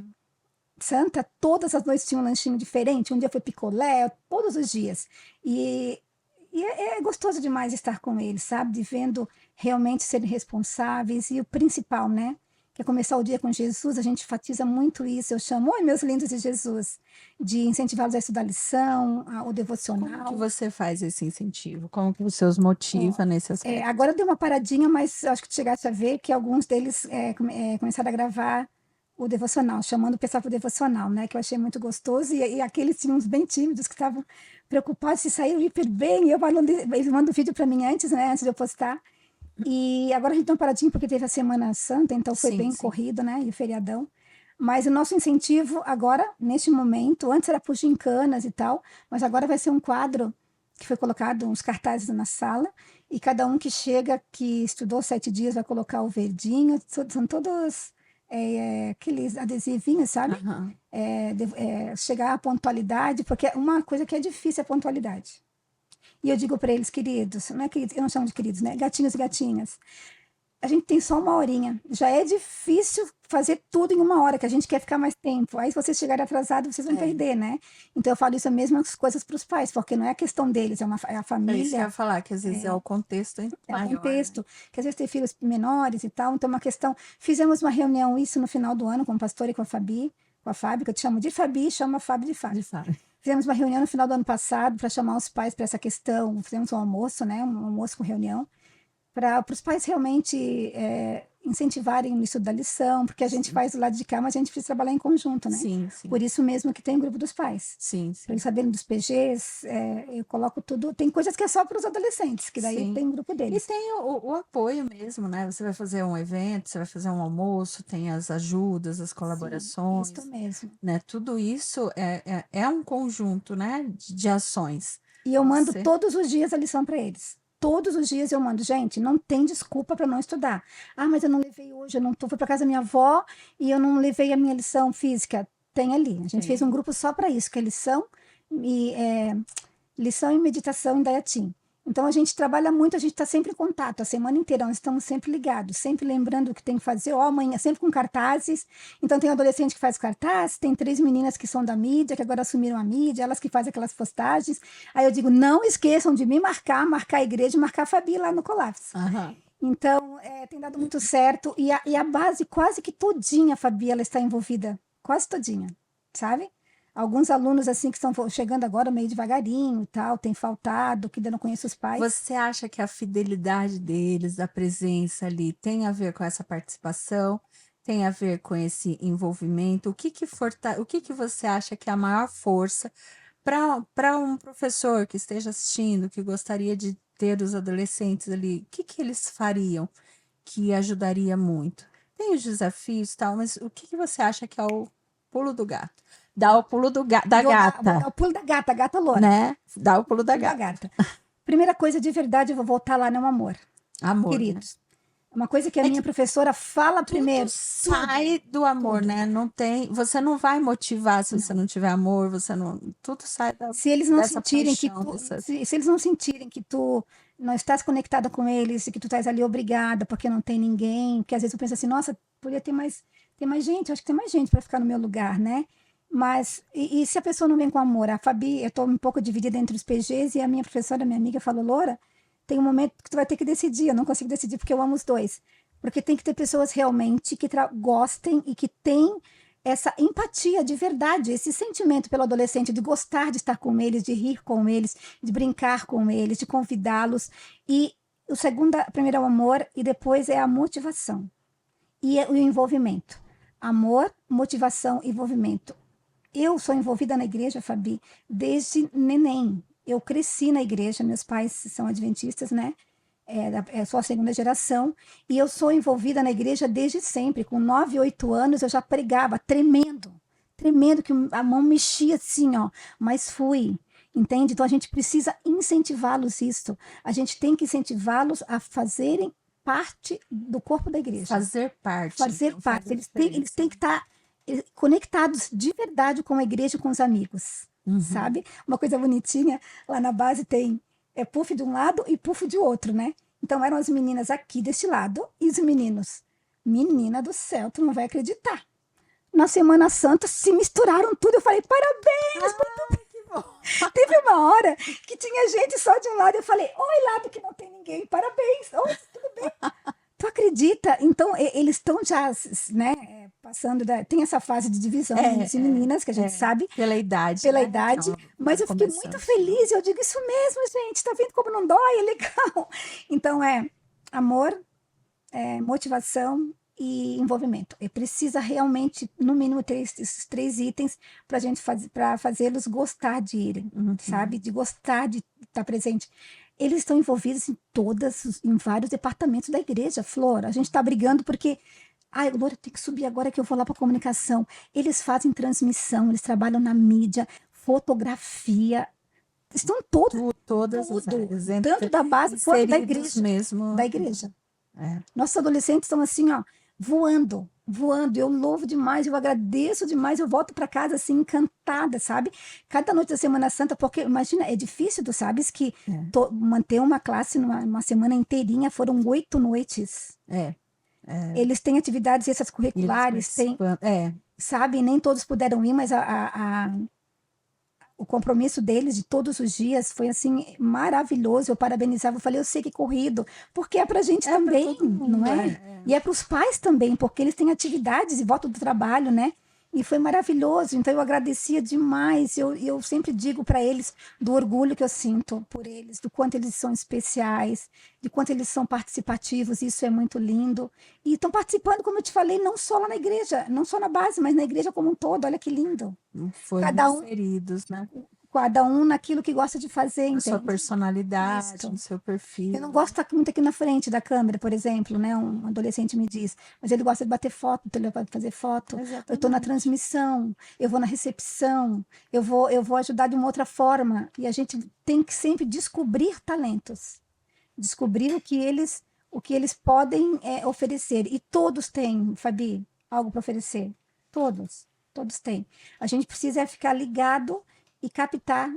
Santa, todas as noites tinha um lanchinho diferente. Um dia foi picolé, todos os dias. E, e é gostoso demais estar com eles, sabe? De vendo realmente serem responsáveis. E o principal, né? Que é começar o dia com Jesus, a gente enfatiza muito isso. Eu chamo, oi, meus lindos de Jesus, de incentivá-los a estudar a lição, o Como que devocional. você faz esse incentivo? Como que você os Ó, motiva nesse aspecto? agora deu uma paradinha, mas acho que tu chegaste a ver que alguns deles começaram a gravar o devocional, chamando o pessoal para o devocional, né? Que eu achei muito gostoso. E aqueles tinham uns bem tímidos que estavam preocupados se saíram hiper bem. E eles mandam vídeo para mim antes, né? Antes de eu postar. E agora a gente deu uma paradinha porque teve a Semana Santa, então foi Sim, bem sim. corrido, né? E o feriadão. Mas o nosso incentivo agora, neste momento, antes era por gincanas e tal, mas agora vai ser um quadro que foi colocado, uns cartazes na sala, e cada um que chega, que estudou 7 dias, vai colocar o verdinho, são todos aqueles adesivinhos, sabe? Aham. Chegar à pontualidade, porque uma coisa que é difícil é a pontualidade. E eu digo para eles, queridos, não é queridos, eu não chamo de queridos, né? Gatinhos e gatinhas. A gente tem só uma horinha. Já é difícil fazer tudo em uma hora, que a gente quer ficar mais tempo. Aí, se vocês chegarem atrasados, vocês vão É. perder, né? Então, eu falo isso as mesmas coisas para os pais, porque não é a questão deles, é a É isso que eu ia família, falar, que às vezes é o contexto é o maior, né? contexto, que às vezes tem filhos menores e tal. Então, é uma questão. Fizemos uma reunião, isso no final do ano, com o pastor e com a Fabi, com a Fábio, que eu te chamo de Fabi, chama a Fábio de Fábio. De fato. Fizemos uma reunião no final do ano passado para chamar os pais para essa questão. Fizemos um almoço, né? Um almoço com reunião, para os pais realmente incentivarem no estudo da lição, porque a gente Sim. faz do lado de cá, mas a gente precisa trabalhar em conjunto, né? Sim, sim. Por isso mesmo que tem o grupo dos pais. Sim, Para sim. eles saberem dos PGs, eu coloco tudo. Tem coisas que é só para os adolescentes, que daí Sim. tem o grupo E deles. tem o apoio mesmo, né? Você vai fazer um evento, você vai fazer um almoço, tem as ajudas, as Sim, colaborações, isso mesmo. né? Tudo isso é um conjunto, né? De ações. E eu mando Você. todos os dias a lição para eles. Todos os dias eu mando, gente, não tem desculpa para não estudar. Ah, mas eu não levei hoje, eu não fui para casa da minha avó e eu não levei a minha lição física. Tem ali. A gente fez um Tem. grupo só para isso, que é e, é, lição e meditação em Dayatim. Então a gente trabalha muito, a gente está sempre em contato a semana inteira, nós estamos sempre ligados, sempre lembrando o que tem que fazer, ó, amanhã, sempre com cartazes. Então tem adolescente que faz cartaz, tem 3 meninas que são da mídia, que agora assumiram a mídia, elas que fazem aquelas postagens. Aí eu digo, não esqueçam de me marcar a igreja e marcar a Fabi lá no Colapso. Aham. Então, tem dado muito certo. E a base, quase que todinha, a Fabi, ela está envolvida. Quase todinha, sabe? Alguns alunos, assim, que estão chegando agora meio devagarinho e tal, tem faltado, que ainda não conheço os pais. Você acha que a fidelidade deles, a presença ali, tem a ver com essa participação? Tem a ver com esse envolvimento? O que que você acha que é a maior força para um professor que esteja assistindo, que gostaria de ter os adolescentes ali? O que que eles fariam que ajudaria muito? Tem os desafios e tal, mas o que que você acha que é o pulo do gato? Dá o pulo da Vou dar gata, o pulo da gata, a gata loura. né? Dá o pulo da Pulo da gata. gata. Primeira coisa, de verdade, eu vou voltar lá no amor, Amor, né? queridos. Uma coisa que a É minha professora fala tudo primeiro, sai do amor, tudo. né? Não tem, você não vai motivar se você não tiver amor, você não, tudo sai Se eles não dessa sentirem que paixão, tu, dessa, se eles não sentirem que tu não estás conectada com eles, e que tu estás ali obrigada porque não tem ninguém, porque às vezes eu penso assim, nossa, podia ter mais gente, acho que tem mais gente para ficar no meu lugar, né? Mas, e se a pessoa não vem com amor? A Fabi, eu estou um pouco dividida entre os PGs e a minha professora, minha amiga, falou, Loura, tem um momento que tu vai ter que decidir, eu não consigo decidir porque eu amo os dois. Porque tem que ter pessoas realmente que gostem e que têm essa empatia de verdade, esse sentimento pelo adolescente de gostar de estar com eles, de rir com eles, de brincar com eles, de convidá-los. E o segundo, primeiro é o amor e depois é a motivação e o envolvimento. Amor, motivação, envolvimento. Eu sou envolvida na igreja, Fabi, desde neném. Eu cresci na igreja, meus pais são adventistas, né? Sou a segunda geração, e eu sou envolvida na igreja desde sempre. Com 9, 8 anos, eu já pregava, tremendo, tremendo, que a mão mexia assim, ó, mas fui, entende? Então a gente precisa incentivá-los isso. A gente tem que incentivá-los a fazerem parte do corpo da igreja. fazer parte. Fazer Então faz parte. a Eles têm que diferença. estar conectados de verdade com a igreja e com os amigos, Uhum. sabe? Uma coisa bonitinha, lá na base tem puff de um lado e puff de outro, né? Então eram as meninas aqui deste lado e os meninos. Menina do céu, tu não vai acreditar. Na Semana Santa se misturaram tudo. Eu falei, parabéns! Que bom. Teve uma hora que tinha gente só de um lado. Eu falei, oi, lado que não tem ninguém, parabéns! Oi, tudo bem? Tu acredita? Então, eles estão já, né, passando tem essa fase de divisão, meninos e meninas, que a gente sabe, Pela idade, pela né? idade, Então, mas tá eu fiquei muito começando. feliz, eu digo isso mesmo, gente, tá vendo como não dói? É legal. Então, amor, motivação e envolvimento. E precisa realmente, no mínimo, ter esses 3 itens para a gente para fazê-los gostar de irem, sabe? De gostar de estar presente. Eles estão envolvidos em vários departamentos da igreja, Flor. A gente está brigando porque ai, Glória, tem que subir agora que eu vou lá para comunicação. Eles fazem transmissão, eles trabalham na mídia, fotografia, estão Todas as tudo, áreas, tanto da base quanto da inseridos igreja. mesmo. Da igreja. É. Nossos adolescentes estão assim, ó, voando, voando. Eu louvo demais, eu agradeço demais. Eu volto para casa assim, encantada, sabe? Cada noite da Semana Santa, porque imagina, é difícil, tu sabes que manter uma classe numa semana inteirinha foram 8 noites. Eles têm atividades extracurriculares, sabe? Nem todos puderam ir, mas o compromisso deles de todos os dias foi assim maravilhoso. Eu parabenizava, eu falei, eu sei que corrido, porque é pra gente também, não é? E é para os pais também, porque eles têm atividades e volta do trabalho, né? E foi maravilhoso, então eu agradecia demais. Eu sempre digo para eles do orgulho que eu sinto por eles, do quanto eles são especiais, de quanto eles são participativos, isso é muito lindo. E estão participando, como eu te falei, não só lá na igreja, não só na base, mas na igreja como um todo. Olha que lindo. Foram inseridos, né? Cada um naquilo que gosta de fazer, A sua entende? personalidade, Isso. no seu perfil. Eu não gosto de estar muito aqui na frente da câmera, por exemplo, né? Um adolescente me diz, mas ele gosta de bater foto, então ele vai fazer foto. Exatamente. Eu estou na transmissão, eu vou na recepção, eu vou ajudar de uma outra forma. E a gente tem que sempre descobrir talentos, descobrir o que eles podem oferecer. E todos têm, Fabi, algo para oferecer. Todos têm. A gente precisa ficar ligado e captar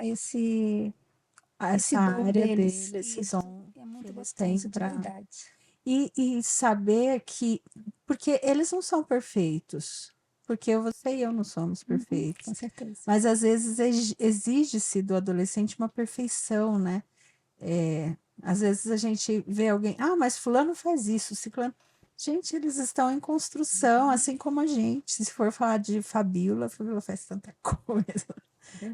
esse essa dom área deles. esse Isso. dom É muito que eles gostoso, têm de verdade. E saber que, porque eles não são perfeitos, porque você e eu não somos perfeitos, Com certeza. mas às vezes exige-se do adolescente uma perfeição, né? Às vezes a gente vê alguém, mas fulano faz isso, ciclano. Gente, eles estão em construção, assim como a gente. Se for falar de Fabíola faz tanta coisa,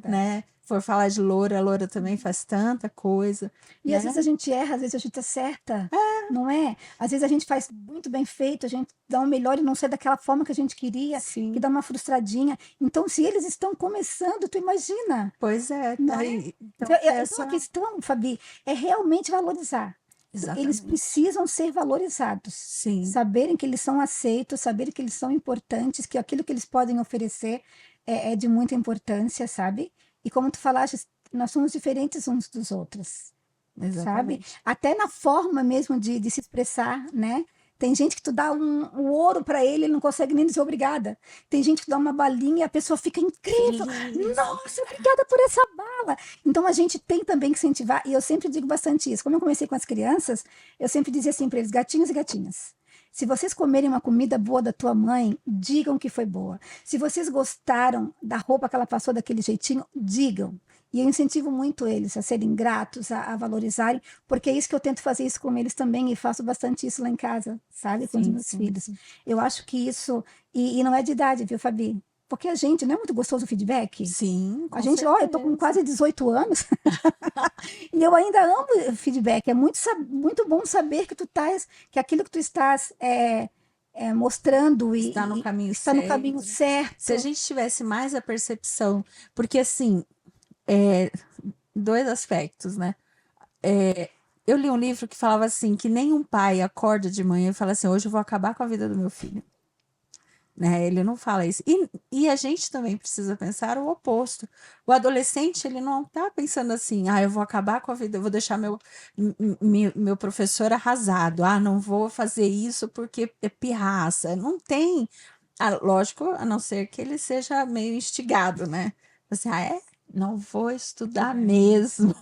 né? Se for falar de Loura, a Loura também faz tanta coisa. E às vezes a gente erra, às vezes a gente acerta, não é? Às vezes a gente faz muito bem feito, a gente dá o melhor e não sai daquela forma que a gente queria, Sim. que dá uma frustradinha. Então, se eles estão começando, tu imagina. Pois é. Não é? Então, Então, a questão, Fabi, é realmente valorizar. Exatamente. Eles precisam ser valorizados. Sim. Saberem que eles são aceitos, saberem que eles são importantes, que aquilo que eles podem oferecer é de muita importância, sabe? E como tu falaste, nós somos diferentes uns dos outros, sabe? Exatamente. Até na forma mesmo de se expressar, né? Tem gente que tu dá um ouro para ele não consegue nem dizer obrigada. Tem gente que dá uma balinha e a pessoa fica incrível. Feliz. Nossa, obrigada por essa bala. Então a gente tem também que incentivar, e eu sempre digo bastante isso. Como eu comecei com as crianças, eu sempre dizia assim para eles, gatinhos e gatinhas. Se vocês comerem uma comida boa da tua mãe, digam que foi boa. Se vocês gostaram da roupa que ela passou daquele jeitinho, digam. E eu incentivo muito eles a serem gratos, a valorizarem, porque é isso que eu tento fazer isso com eles também, e faço bastante isso lá em casa, sabe, com os Sim, meus sim, filhos. sim. Eu acho que isso, e não é de idade, viu, Fabi? Porque a gente, não é muito gostoso o feedback? Sim, A com gente, olha, eu tô com certeza. quase 18 anos e eu ainda amo feedback. É muito, muito bom saber que tu estás, que aquilo que tu estás mostrando Está no e caminho está no caminho certo, né? Se a certo. gente tivesse mais a percepção, porque assim, é, dois aspectos, né? É, eu li um livro que falava assim, que nenhum pai acorda de manhã e fala assim, hoje eu vou acabar com a vida do meu filho. Né? Ele não fala isso. E a gente também precisa pensar o oposto. O adolescente, ele não está pensando assim, eu vou acabar com a vida, eu vou deixar meu professor arrasado, não vou fazer isso porque é pirraça. Não tem, lógico, a não ser que ele seja meio instigado, né? Assim, não vou estudar mesmo.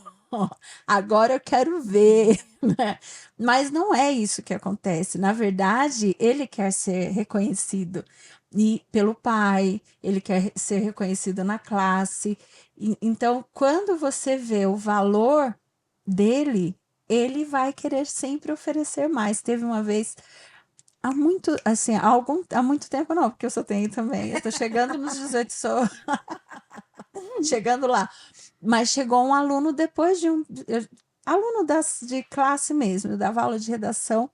Agora eu quero ver, né? Mas não é isso que acontece. Na verdade, ele quer ser reconhecido e pelo pai, ele quer ser reconhecido na classe. Então, quando você vê o valor dele, ele vai querer sempre oferecer mais. Teve uma vez, assim, há muito tempo não, porque eu só tenho também. Eu tô chegando nos 18, sou chegando lá. Mas chegou um aluno depois aluno de classe mesmo, eu dava aula de redação.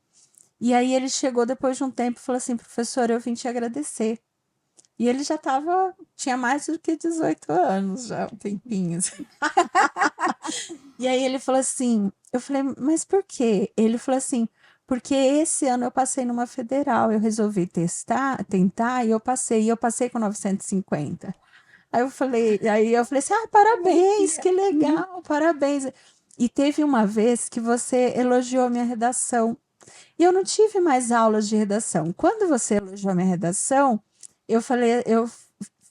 E aí ele chegou depois de um tempo e falou assim, professor, eu vim te agradecer. E ele já tinha mais do que 18 anos, já um tempinho. Assim. E aí ele falou assim, eu falei, mas por quê? Ele falou assim, porque esse ano eu passei numa federal, eu resolvi tentar, e eu passei com 950. Aí eu falei assim, Que parabéns, maravilha. que Uhum. legal, parabéns. E teve uma vez que você elogiou a minha redação. E eu não tive mais aulas de redação. Quando você elogiou a minha redação, eu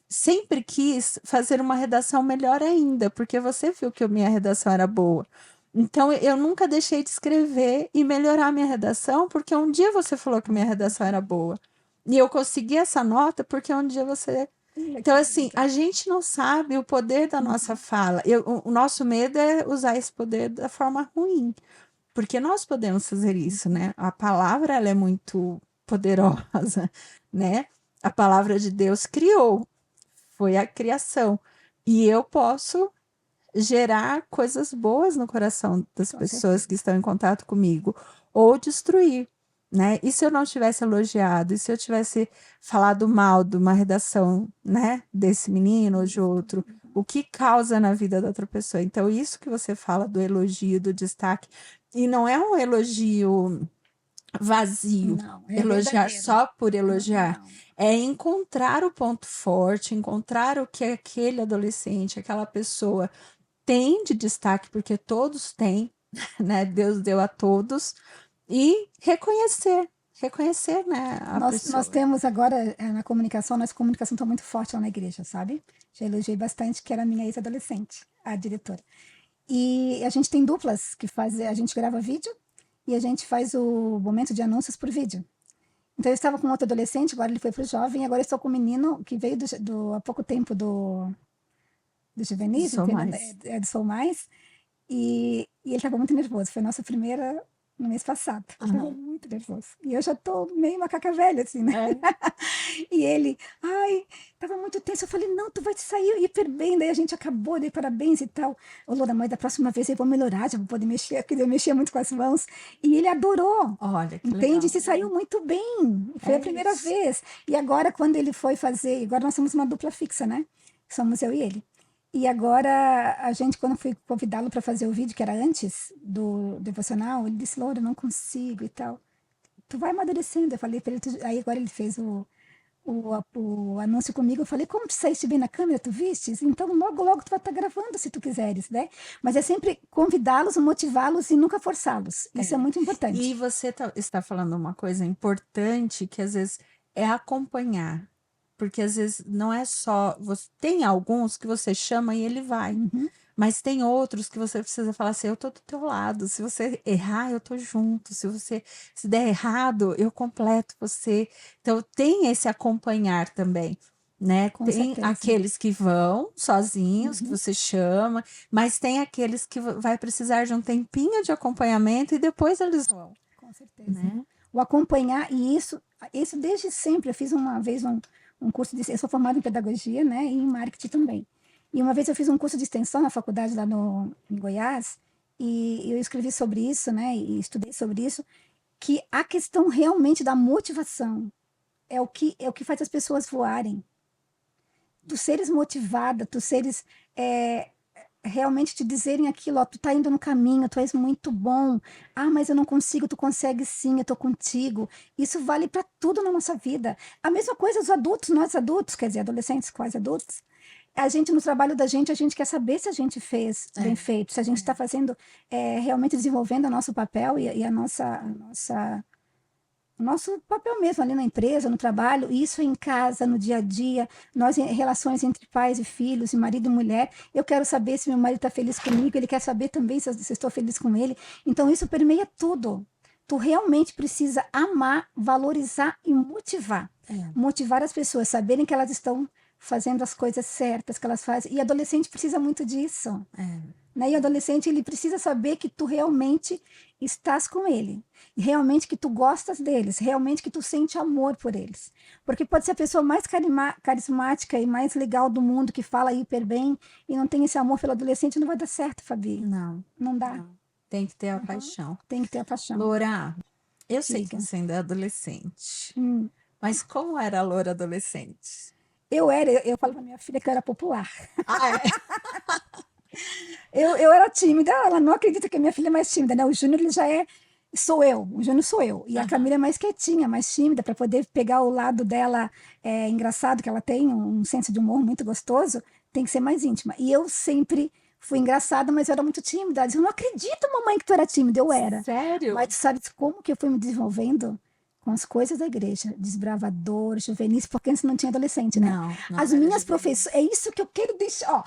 sempre quis fazer uma redação melhor ainda, porque você viu que a minha redação era boa. Então eu nunca deixei de escrever e melhorar a minha redação, porque um dia você falou que minha redação era boa. E eu consegui essa nota porque um dia você. Então, Que assim, lindo. a gente não sabe o poder da nossa Uhum. fala. O nosso medo é usar esse poder da forma ruim, porque nós podemos fazer isso, né? A palavra, ela é muito poderosa, né? A palavra de Deus criou, foi a criação. E eu posso gerar coisas boas no coração das Com pessoas que certeza. estão em contato comigo, ou destruir, né? E se eu não tivesse elogiado, e se eu tivesse falado mal de uma redação, né, desse menino ou de outro, o que causa na vida da outra pessoa? Então, isso que você fala do elogio, do destaque, e não é um elogio vazio, Não, é elogiar verdadeiro. só por elogiar, Não. é encontrar o ponto forte, encontrar o que aquele adolescente, aquela pessoa tem de destaque, porque todos têm, né? Deus deu a todos, e reconhecer, né, a Nós pessoa. temos agora, na comunicação, nossa comunicação está muito forte lá na igreja, sabe? Já elogiei bastante, que era a minha ex-adolescente, a diretora. E a gente tem duplas que faz, a gente grava vídeo e a gente faz o momento de anúncios por vídeo. Então eu estava com outro adolescente, agora ele foi para o jovem, agora eu estou com um menino que veio há pouco tempo do juvenis, Sou entendeu? mais. Do Sou Mais, e ele estava muito nervoso. Foi a nossa primeira no mês passado. Ele estava Aham. muito nervoso. E eu já estou meio macaca velha, assim, né? É. E ele, ai, tava muito tenso. Eu falei, não, tu vai te sair hiper bem. Daí a gente acabou, dei parabéns e tal. Ô, Loura, mãe, da próxima vez eu vou melhorar, já vou poder mexer, porque eu mexia muito com as mãos. E ele adorou. Olha que Entende? legal. Se saiu muito bem. Foi a É primeira isso. vez. E agora, quando ele foi fazer. Agora nós somos uma dupla fixa, né? Somos eu e ele. E agora, a gente, quando fui convidá-lo para fazer o vídeo, que era antes do devocional, ele disse: Loura, eu não consigo e tal. Tu vai amadurecendo. Eu falei para ele. Aí agora ele fez o o anúncio comigo, eu falei, como tu saíste bem na câmera, tu vistes? Então, logo, logo tu vai estar gravando, se tu quiseres, né? Mas é sempre convidá-los, motivá-los e nunca forçá-los. Isso é muito E importante. você está falando uma coisa importante que às vezes é acompanhar. Porque às vezes não é só. Tem alguns que você chama e ele vai. Uhum, Mas tem outros que você precisa falar assim: eu tô do teu lado. Se você errar, eu tô junto. Se der errado, eu completo você. Então tem esse acompanhar também, né? com Tem certeza. aqueles que vão sozinhos, que Uhum, você chama, mas tem aqueles que vai precisar de um tempinho de acompanhamento e depois eles vão, com certeza. né? O acompanhar, e isso desde sempre. Eu fiz uma vez um curso de. Eu sou formada em pedagogia, né? E em marketing também. E uma vez eu fiz um curso de extensão na faculdade lá em Goiás, e eu escrevi sobre isso, né? E estudei sobre isso, que a questão realmente da motivação é o que faz as pessoas voarem. Tu seres motivada, tu seres é, realmente te dizerem aquilo, ó, tu tá indo no caminho, tu és muito bom. Ah, mas eu não consigo, tu consegue sim, eu tô contigo. Isso vale para tudo na nossa vida. A mesma coisa os adultos, nós adultos, quer dizer, adolescentes, quase adultos. A gente, no trabalho da gente, a gente quer saber se a gente fez bem É, feito, se a gente está fazendo, realmente desenvolvendo o nosso papel e o nosso papel mesmo ali na empresa, no trabalho, isso em casa, no dia a dia, nós em relações entre pais e filhos, e marido e mulher. Eu quero saber se meu marido está feliz comigo, ele quer saber também se eu estou feliz com ele. Então, isso permeia tudo. Tu realmente precisa amar, valorizar e motivar. é, Motivar as pessoas, saberem que elas estão fazendo as coisas certas que elas fazem. E adolescente precisa muito disso. é. Né? E o adolescente, ele precisa saber que tu realmente estás com ele, realmente que tu gostas deles, realmente que tu sente amor por eles. Porque pode ser a pessoa mais carismática e mais legal do mundo, que fala hiper bem, e não tem esse amor pelo adolescente, não vai dar certo, Fabi. Não, Não dá. não. Tem que ter a Uhum. paixão. Tem que ter a paixão. Loura, eu sei que Diga. você ainda é adolescente, Hum. mas como era a Loura adolescente? Eu falo pra minha filha que eu era popular. Ah, é? Eu era tímida, ela não acredita que a minha filha é mais tímida, né? O Júnior, ele já é. Sou eu, o Júnior sou eu. E a Aham. Camila é mais quietinha, mais tímida, para poder pegar o lado dela engraçado, que ela tem, um senso de humor muito gostoso, tem que ser mais íntima. E eu sempre fui engraçada, mas eu era muito tímida. Ela dizia, eu não acredito, mamãe, que tu era tímida. Eu era. Sério? Mas tu sabes como que eu fui me desenvolvendo? Com as coisas da igreja, desbravador, juvenis, porque antes não tinha adolescente, né? Não, não As era minhas juvenil. professoras, é isso que eu quero deixar, ó,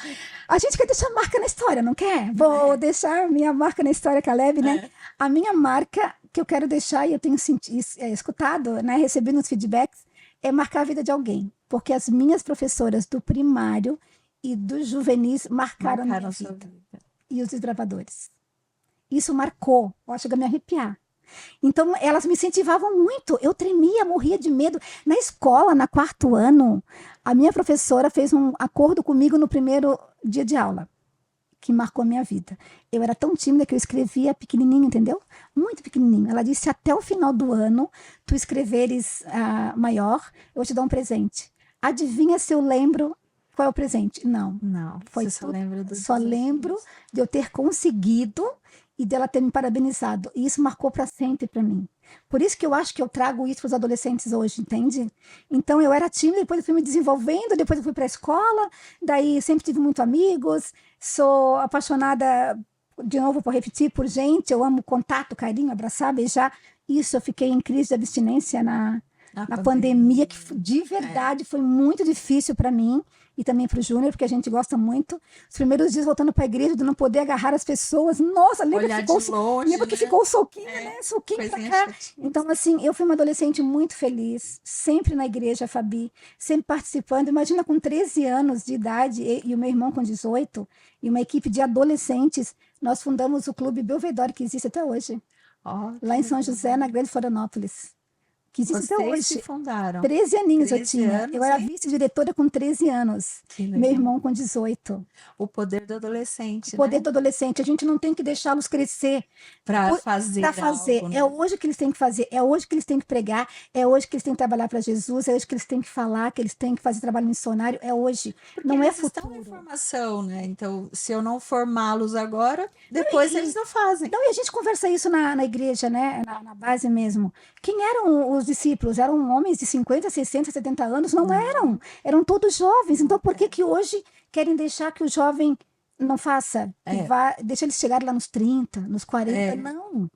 a gente quer deixar marca na história, não quer? Vou deixar minha marca na história, Caleb, né? É. A minha marca que eu quero deixar, e eu tenho escutado, né, recebido os feedbacks, é marcar a vida de alguém. Porque as minhas professoras do primário e do juvenis marcaram a minha Marcaram a sua vida. vida. E os desbravadores. Isso marcou, ó, chega a me arrepiar. Então, elas me incentivavam muito. Eu tremia, morria de medo. Na escola, no quarto ano, a minha professora fez um acordo comigo no primeiro dia de aula, que marcou a minha vida. Eu era tão tímida que eu escrevia pequenininho, entendeu? Muito pequenininho. Ela disse, até o final do ano, tu escreveres maior, eu vou te dar um presente. Adivinha se eu lembro qual é o presente? Não. Não, Foi você só tudo. lembra dos Só lembro desafios. de eu ter conseguido e dela ter me parabenizado. E isso marcou para sempre para mim. Por isso que eu acho que eu trago isso para os adolescentes hoje, entende? Então eu era tímida, depois eu fui me desenvolvendo, depois eu fui para a escola, daí sempre tive muitos amigos, sou apaixonada, de novo por repetir, por gente, eu amo contato, carinho, abraçar, beijar. Isso eu fiquei em crise de abstinência A na pandemia. pandemia, que de verdade foi muito difícil para mim e também para o Júnior, porque a gente gosta muito. Os primeiros dias voltando para a igreja, de não poder agarrar as pessoas. Nossa, Olhar de longe, lembra que né? ficou o soquinho, É, né? Soquinho para coisinha cá. chatinha. Então, assim, eu fui uma adolescente muito feliz, sempre na igreja, Fabi, sempre participando. Imagina, com 13 anos de idade, e o meu irmão com 18, e uma equipe de adolescentes, nós fundamos o Clube Belvedere, que existe até hoje, Ó, lá que em São José, na legal. Grande Florianópolis, que existe até Vocês que hoje. fundaram. 13 aninhos eu 13 tinha. Eu anos, era hein? vice-diretora com 13 anos. Que Meu legal. irmão com 18. O poder do O adolescente, poder né? do adolescente, a gente não tem que deixá-los crescer Para para fazer fazer. algo, É né? hoje que eles têm que fazer, é hoje que eles têm que pregar, é hoje que eles têm que trabalhar para Jesus, é hoje que eles têm que falar, que eles têm que fazer trabalho missionário, é hoje, Porque não é eles estão em futuro. formação, né? Então, se eu não formá-los agora, Não, depois eles não fazem. não, e a gente conversa isso na igreja, né? Na base mesmo. Quem eram os discípulos eram homens de 50, 60, 70 anos? Não eram. Eram todos jovens. Então, por que que hoje querem deixar que o jovem não faça? Que vá, deixa eles chegarem lá nos 30, nos 40? Não.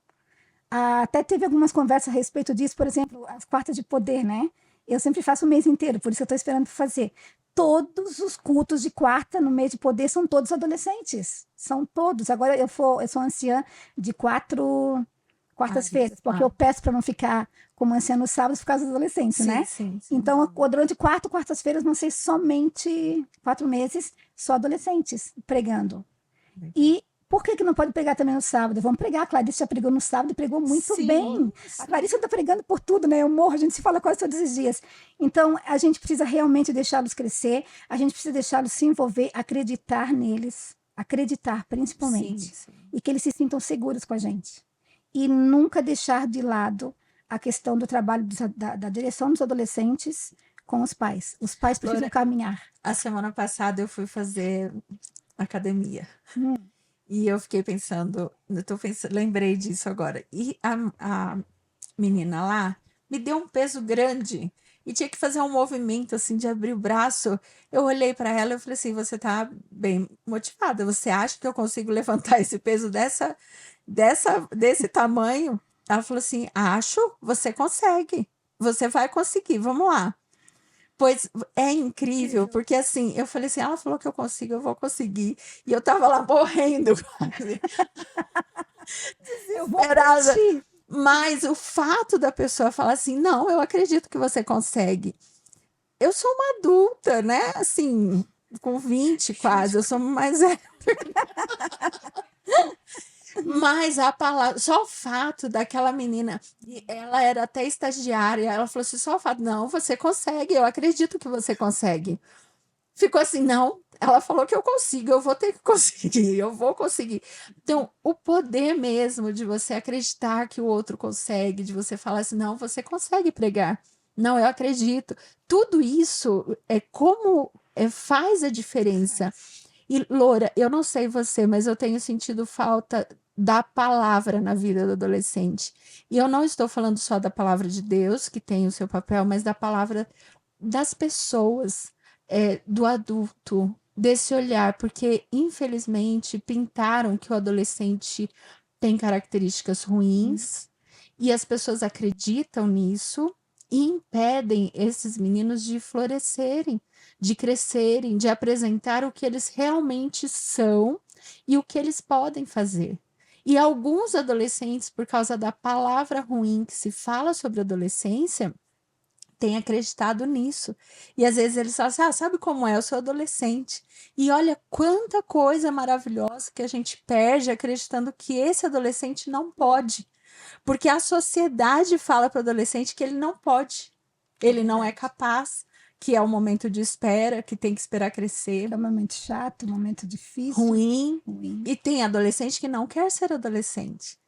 Até teve algumas conversas a respeito disso, por exemplo, as quartas de poder, né? Eu sempre faço o mês inteiro, por isso eu estou esperando fazer. Todos os cultos de quarta no mês de poder são todos adolescentes. São todos. Agora eu sou anciã de 4 quartas-feiras, porque eu peço para não ficar como anciã no sábado por causa dos adolescentes, né? Sim. Então, durante 4 quartas-feiras vão ser somente 4 meses, só adolescentes pregando. E por que não pode pregar também no sábado? Vamos pregar. A Clarice já pregou no sábado e pregou muito bem. A Clarice está pregando por tudo, né? Eu morro, a gente se fala quase todos os dias. Então, a gente precisa realmente deixá-los crescer, a gente precisa deixá-los se envolver, acreditar neles, acreditar principalmente. E que eles se sintam seguros com a gente. E nunca deixar de lado a questão do trabalho da direção dos adolescentes com os pais. Os pais precisam caminhar. A semana passada eu fui fazer academia. E eu fiquei pensando, lembrei disso agora. E a menina lá me deu um peso grande e tinha que fazer um movimento assim de abrir o braço. Eu olhei para ela e falei assim: você tá bem motivada? Você acha que eu consigo levantar esse peso desse tamanho? Ela falou assim: acho, você consegue. Você vai conseguir, vamos lá. Pois é incrível, porque assim, eu falei assim, ela falou que eu consigo, eu vou conseguir. E eu tava lá morrendo, desesperada. Mas o fato da pessoa falar assim, não, eu acredito que você consegue. Eu sou uma adulta, né? Assim, com 20 quase, eu sou mais velha. Mas a palavra, só o fato daquela menina, ela era até estagiária, ela falou assim, só o fato, não, você consegue, eu acredito que você consegue. Ficou assim, não, ela falou que eu consigo, eu vou ter que conseguir, eu vou conseguir. Então, o poder mesmo de você acreditar que o outro consegue, de você falar assim, não, você consegue pregar. Não, eu acredito. Tudo isso faz a diferença. E, Loura, eu não sei você, mas eu tenho sentido falta da palavra na vida do adolescente. E eu não estou falando só da palavra de Deus, que tem o seu papel, mas da palavra das pessoas, do adulto, desse olhar, porque, infelizmente, pintaram que o adolescente tem características ruins, e as pessoas acreditam nisso e impedem esses meninos de florescerem, de crescerem, de apresentar o que eles realmente são e o que eles podem fazer. E alguns adolescentes, por causa da palavra ruim que se fala sobre adolescência, têm acreditado nisso. E às vezes eles falam assim, sabe como é? Eu sou adolescente. E olha quanta coisa maravilhosa que a gente perde acreditando que esse adolescente não pode. Porque a sociedade fala para o adolescente que ele não pode, ele não é capaz, que é o momento de espera, que tem que esperar crescer. É um momento chato, um momento difícil. Ruim. E tem adolescente que não quer ser adolescente.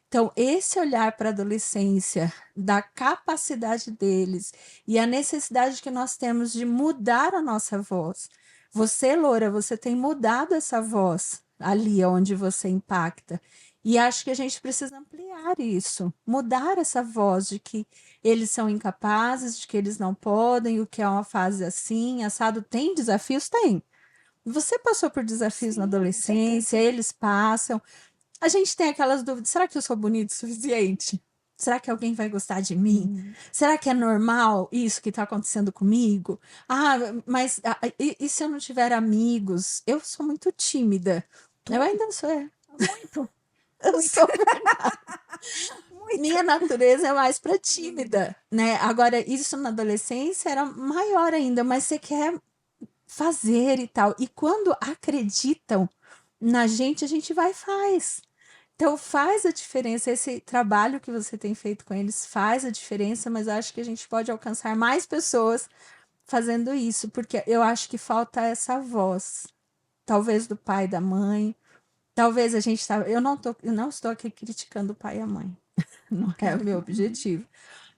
Então, esse olhar para a adolescência, da capacidade deles e a necessidade que nós temos de mudar a nossa voz. Você, Loura, você tem mudado essa voz ali onde você impacta. E acho que a gente precisa ampliar isso, mudar essa voz de que eles são incapazes, de que eles não podem, o que é uma fase assim, assado. Tem desafios? Tem. Você passou por desafios na adolescência, eles passam. A gente tem aquelas dúvidas, será que eu sou bonito o suficiente? Será que alguém vai gostar de mim? Será que é normal isso que está acontecendo comigo? Mas e se eu não tiver amigos? Eu sou muito tímida. Eu ainda sou. Muito. Eu sou. Minha natureza é mais para tímida, né? Agora, isso na adolescência era maior ainda, mas você quer fazer e tal. E quando acreditam na gente, a gente vai e faz. Então faz a diferença, esse trabalho que você tem feito com eles faz a diferença, mas acho que a gente pode alcançar mais pessoas fazendo isso, porque eu acho que falta essa voz, talvez do pai e da mãe, talvez a gente eu não estou aqui criticando o pai e a mãe, não é o meu objetivo,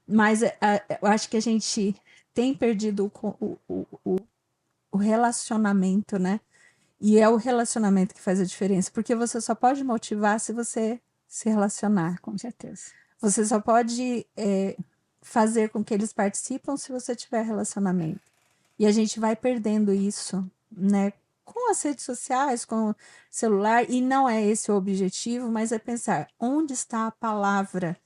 mas eu acho que a gente tem perdido o relacionamento, né? E é o relacionamento que faz a diferença, porque você só pode motivar se você se relacionar. Com certeza. Você só pode fazer com que eles participam se você tiver relacionamento. E a gente vai perdendo isso, né? Com as redes sociais, com o celular, e não é esse o objetivo, mas é pensar onde está a palavra,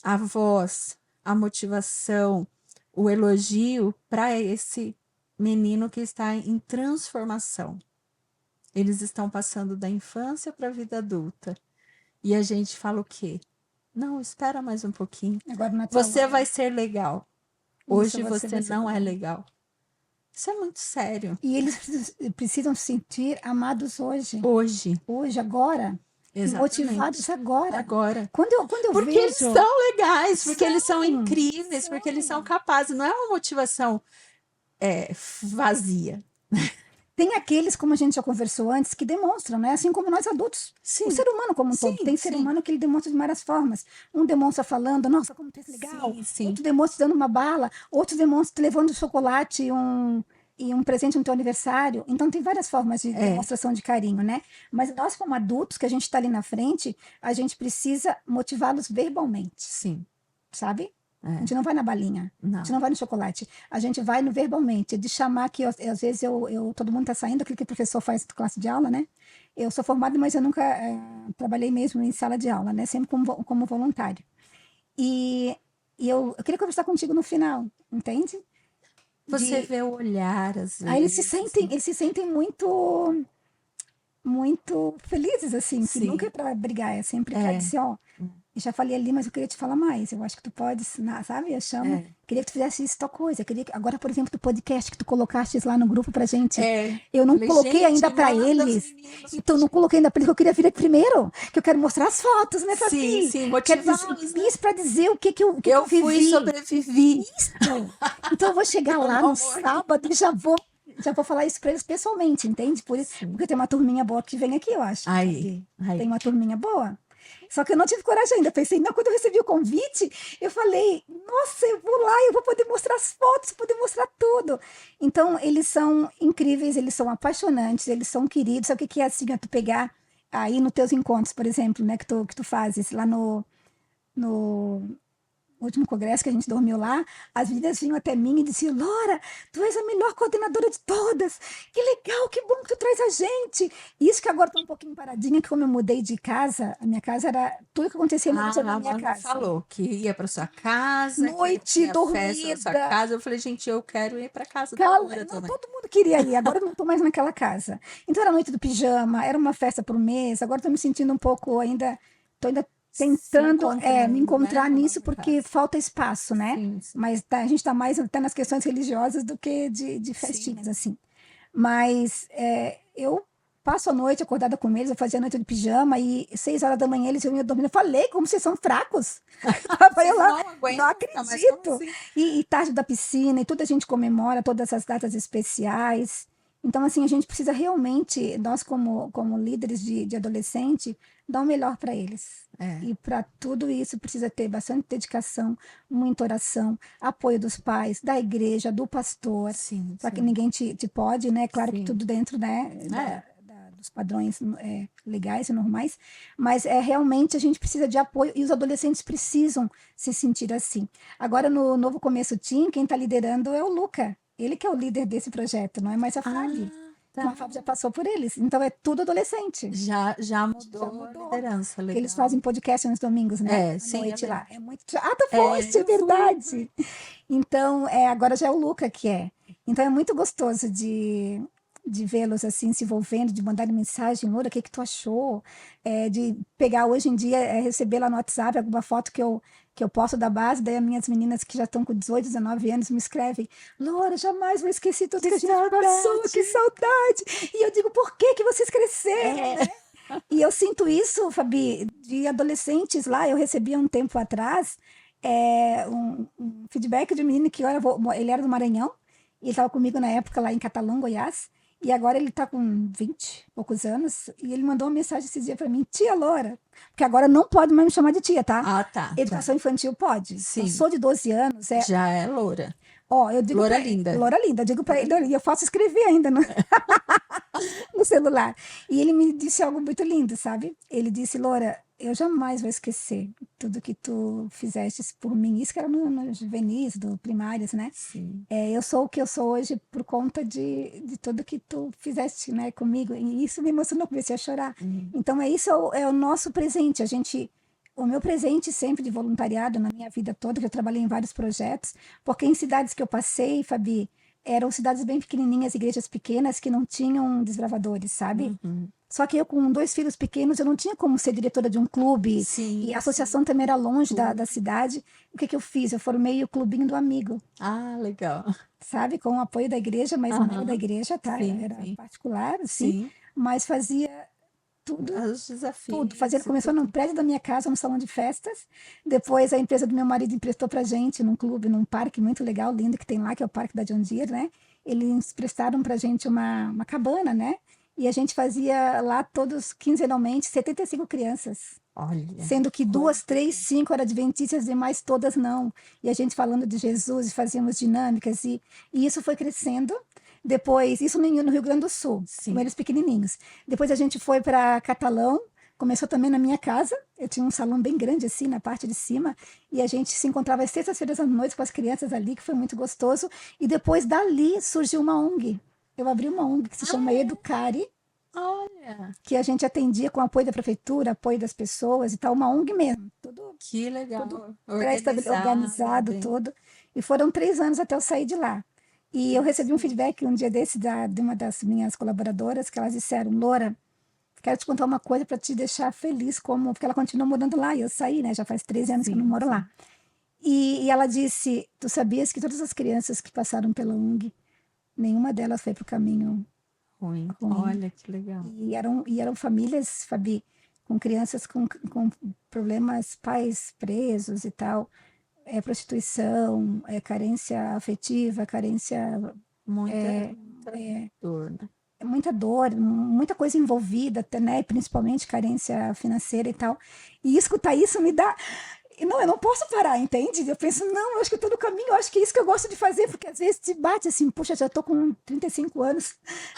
a voz, a motivação, o elogio para esse menino que está em transformação. Eles estão passando da infância para a vida adulta. E a gente fala o quê? Não, espera mais um pouquinho. Agora não é Você trabalho. vai ser legal. Isso, Hoje você você vai ser não é legal. legal. Isso é muito sério. E eles precisam se sentir amados hoje. Hoje. Hoje, agora. E Exatamente. motivados agora. Agora. Quando eu Porque vejo... eles são legais, porque eles são São, incríveis, porque eles são capazes. Não é uma motivação vazia. Tem aqueles, como a gente já conversou antes, que demonstram, né? Assim como nós adultos. Sim. O ser humano como um todo. Sim, Tem ser sim. humano que ele demonstra de várias formas. Um demonstra falando, nossa, como tu é legal. Sim, sim. Outro demonstra dando uma bala. Outro demonstra levando chocolate e um presente no teu aniversário. Então, tem várias formas de demonstração de carinho, né? Mas nós, como adultos, que a gente está ali na frente, a gente precisa motivá-los verbalmente, Sim. sabe? A É. gente não vai na balinha, a Não. gente não vai no chocolate, a gente vai no verbalmente, de chamar que às vezes todo mundo está saindo, aquilo que o professor faz na classe de aula, né? Eu sou formada, mas eu nunca trabalhei mesmo em sala de aula, né? Sempre como voluntário. E eu queria conversar contigo no final, entende? Você vê o olhar, às vezes. Aí eles se sentem muito felizes, assim, que Sim. nunca é para brigar, é sempre para dizer, ó, eu já falei ali, mas eu queria te falar mais. Eu acho que tu pode, sabe? Eu chamo. Queria que tu fizesse isso, tal coisa. Agora, por exemplo, do podcast que tu colocaste lá no grupo pra gente. Eu não coloquei ainda pra eles. Então, não coloquei ainda pra eles, que eu queria vir aqui primeiro. Que eu quero mostrar as fotos, né, Fabi? Sim, Quero dizer isso pra dizer o que eu vivi. fui e sobrevivi. Isso. Então, eu vou chegar lá no sábado e já vou falar isso pra eles pessoalmente, entende? Por isso, porque tem uma turminha boa que vem aqui, eu acho. Aí. Tem uma turminha boa. Só que eu não tive coragem ainda. Pensei, não, quando eu recebi o convite, eu falei, nossa, eu vou lá, eu vou poder mostrar as fotos, poder mostrar tudo. Então, eles são incríveis, eles são apaixonantes, eles são queridos. Sabe o que é assim, tu pegar aí nos teus encontros, por exemplo, né, que tu fazes lá no último congresso que a gente dormiu lá, as meninas vinham até mim e diziam, Lora, tu és a melhor coordenadora de todas, que legal, que bom que tu traz a gente. Isso que agora tá um pouquinho paradinha, que como eu mudei de casa, a minha casa era tudo que acontecia no na minha casa. Falou que ia para sua casa, noite, dormida, festa na sua casa. Eu falei, gente, eu quero ir para casa da Lora também. Todo mundo queria ir, agora eu não tô mais naquela casa. Então era a noite do pijama, era uma festa por mês, agora tô me sentindo um pouco tô ainda tentando me encontrar nisso, porque falta espaço, né? Sim. Mas a gente está mais até nas questões religiosas do que de festinhas, assim. Mas eu passo a noite acordada com eles, eu fazia a noite de pijama, e 6 horas da manhã eles iam dormindo. Eu falei, como vocês são fracos. Eu lá, não acredito. Assim? E tarde da piscina, e tudo a gente comemora, todas as datas especiais. Então, assim, a gente precisa realmente, nós como líderes de adolescente, dar o melhor para eles. E para tudo isso precisa ter bastante dedicação, muita oração, apoio dos pais, da igreja, do pastor, para que ninguém te pode, né? Claro que tudo dentro, né? Dos padrões legais e normais, mas realmente a gente precisa de apoio e os adolescentes precisam se sentir assim. Agora, no Novo Começo Team, quem está liderando é o Luca. Ele que é o líder desse projeto, não é mais a Fábio. Então, a Fábio já passou por eles. Então, é tudo adolescente. Já mudou a liderança. Legal. Eles fazem podcast nos domingos, né? Sim. Noite lá. É muito... tu foste, é verdade. Então, agora já é o Luca que é. Então, é muito gostoso de vê-los assim, se envolvendo, de mandarem mensagem, Loura, o que tu achou? De pegar hoje em dia, receber lá no WhatsApp alguma foto que eu posto da base, daí as minhas meninas que já estão com 18, 19 anos me escrevem, Loura, jamais vou esquecer tudo que a gente passou, que saudade! E eu digo, por que vocês cresceram, né? E eu sinto isso, Fabi, de adolescentes lá, eu recebi um tempo atrás um feedback de um menino que ele era do Maranhão, e ele estava comigo na época lá em Catalão, Goiás, e agora ele está com 20 e poucos anos, e ele mandou uma mensagem esse dia para mim, tia Loura, porque agora não pode mais me chamar de tia, tá? Tá. Educação infantil pode. Sim. Eu sou de 12 anos. Já é Loura. Eu digo Loura linda. Loura linda. Eu digo para ele, e eu faço escrever ainda no celular. E ele me disse algo muito lindo, sabe? Ele disse, Loura, eu jamais vou esquecer tudo que tu fizeste por mim. Isso que era no juvenis, do primárias, né? Sim. Eu sou o que eu sou hoje por conta de tudo que tu fizeste, né, comigo. E isso me emocionou, comecei a chorar. Então, isso é o nosso presente. O meu presente sempre de voluntariado na minha vida toda, que eu trabalhei em vários projetos, porque em cidades que eu passei, Fabi, eram cidades bem pequenininhas, igrejas pequenas que não tinham desbravadores, sabe? Uhum. Só que eu, com 2 filhos pequenos, eu não tinha como ser diretora de um clube, e a Sim, associação também era longe da tudo. cidade. O que que eu fiz? Eu formei o Clubinho do Amigo, Ah, legal. sabe? Com o apoio da igreja, mas não era da Aham. igreja, tá? Sim, Era sim. particular, assim, Sim. mas fazia tudo, Os tudo. Fazia, desafios e começou no tudo. prédio da minha casa, no salão de festas. Depois a empresa do meu marido emprestou pra gente num clube, num parque muito legal, lindo que tem lá, que é o Parque da John Deere, né? Eles prestaram pra gente uma cabana, né? E a gente fazia lá todos quinzenalmente 75 crianças. Olha, Sendo que coisa. 2, 3, 5 eram adventistas e mais todas não. E a gente falando de Jesus e fazíamos dinâmicas e isso foi crescendo. Depois, isso no Rio Grande do Sul, com Sim. eles pequenininhos. Depois a gente foi para Catalão, começou também na minha casa. Eu tinha um salão bem grande assim na parte de cima e a gente se encontrava às sextas-feiras à noite com as crianças ali, que foi muito gostoso. E depois dali surgiu uma ONG. Eu abri uma ONG que se chama Ah, Educare, olha, que a gente atendia com apoio da prefeitura, apoio das pessoas e tal, uma ONG mesmo, que tudo legal. Organizada, organizado, bem. tudo. E foram 3 anos até eu sair de lá. E eu recebi um Interessante. feedback um dia desse de uma das minhas colaboradoras, que elas disseram, Loura, quero te contar uma coisa para te deixar feliz, como porque ela continua morando lá, e eu saí, né? Já faz 13 anos que eu não Sim, moro lá. sim. E ela disse, tu sabias que todas as crianças que passaram pela ONG, nenhuma delas foi para o caminho Ruim. ruim. Olha que legal. E eram famílias, Fabi, com crianças com problemas, pais presos e tal, prostituição, carência afetiva, carência, Muita dor, né? muita dor, muita coisa envolvida, até, né? Principalmente carência financeira e tal. E escutar isso me dá. Não, eu não posso parar, entende? Eu penso, não, eu acho que eu tô no caminho, eu acho que é isso que eu gosto de fazer, porque às vezes te bate assim, puxa, já tô com 35 anos,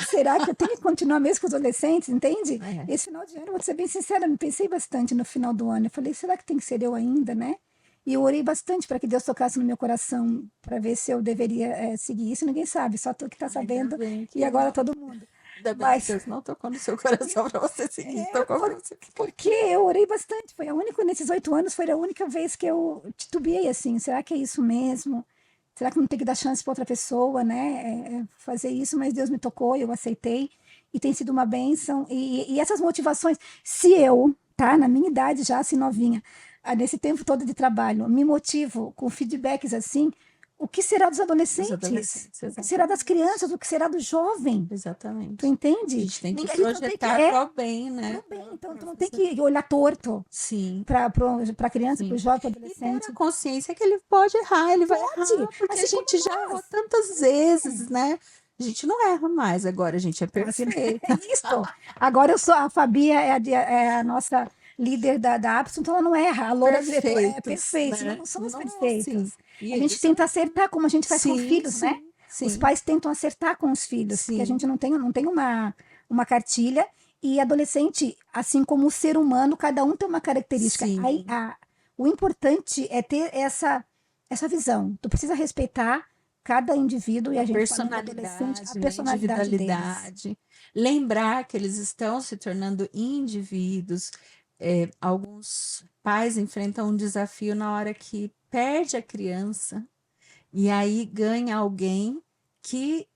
será que eu tenho que continuar mesmo com os adolescentes, entende? É, Esse final de ano, vou ser bem sincera, me pensei bastante no final do ano, eu falei, será que tem que ser eu ainda, né? E eu orei bastante para que Deus tocasse no meu coração, para ver se eu deveria seguir isso, ninguém sabe, só tu que tá ainda sabendo, bem e que agora não. todo mundo. Ainda bem que Mas Deus não tocou no seu coração para você seguir. é Tocou para você ficar. porque eu orei bastante. Foi a única, nesses 8 anos, foi a única vez que eu titubeei assim. Será que é isso mesmo? Será que não tem que dar chance para outra pessoa, né? Fazer isso, mas Deus me tocou, eu aceitei e tem sido uma bênção. E essas motivações, se eu, tá, na minha idade já, assim, novinha, nesse tempo todo de trabalho, me motivo com feedbacks assim, o que será dos Os adolescentes? adolescentes, O que será das exatamente. crianças? O que será do jovem? Tu Exatamente. A entende? gente tem que A gente não tem que. projetar para o bem, né? Pro bem. Então, Pra tu não tem fazer. que olhar torto Sim, para a criança, para o sim. jovem, para o E ter a adolescente. consciência que ele pode errar, ele vai Pode, errar, porque a assim como gente já errou nós. tantas vezes, né? A gente não erra mais agora, a gente é Assim, perfeita. é isso. Agora eu sou a Fabi, é a nossa líder da Apson, então ela não erra. A Loura diretora é Perfeitos, perfeita. Nós né? não somos Não, sim. perfeitos. E A gente eles tenta são. acertar como a gente faz com Sim, filhos, né? sim, Os sim, pais tentam acertar com os filhos, porque a gente sim, não tem uma cartilha. E adolescente, assim como o ser humano, cada um tem uma característica. Aí, sim. o importante é ter essa visão. Tu precisa respeitar cada indivíduo, e A a gente falando de adolescente, a personalidade, né? personalidade deles. Individualidade. Lembrar que eles estão se tornando indivíduos. Alguns pais enfrentam um desafio na hora que perde a criança e aí ganha alguém que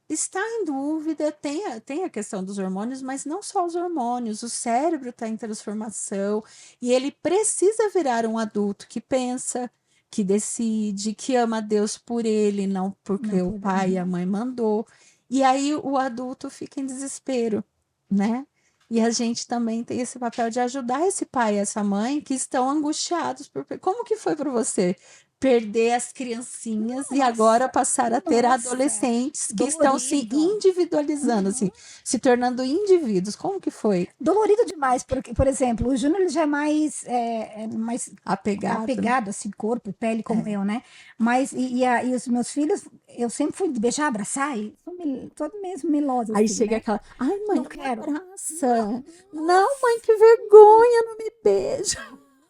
está em dúvida, tem a questão dos hormônios, mas não só os hormônios, o cérebro está em transformação e ele precisa virar um adulto que pensa, que decide, que ama Deus por ele, não Não porque o pode. pai e a mãe mandou. E aí o adulto fica em desespero, né? E a gente também tem esse papel de ajudar esse pai e essa mãe que estão angustiados por. Como que foi para você perder as criancinhas e agora Nossa, passar a ter nossa, adolescentes que estão se dolorido. individualizando, assim, Uhum. se tornando indivíduos. Como que foi? Dolorido demais, porque, por exemplo, o Júnior ele já é mais Apegado, né? apegado, assim, corpo e pele, como É. eu, né? Mas, e os meus filhos, eu sempre fui de beijar, abraçar, e sou toda mesmo melosa, Aí assim, chega né? aquela, ai, mãe, Não não me quero. abraça. Não, mãe, que vergonha, não me beija.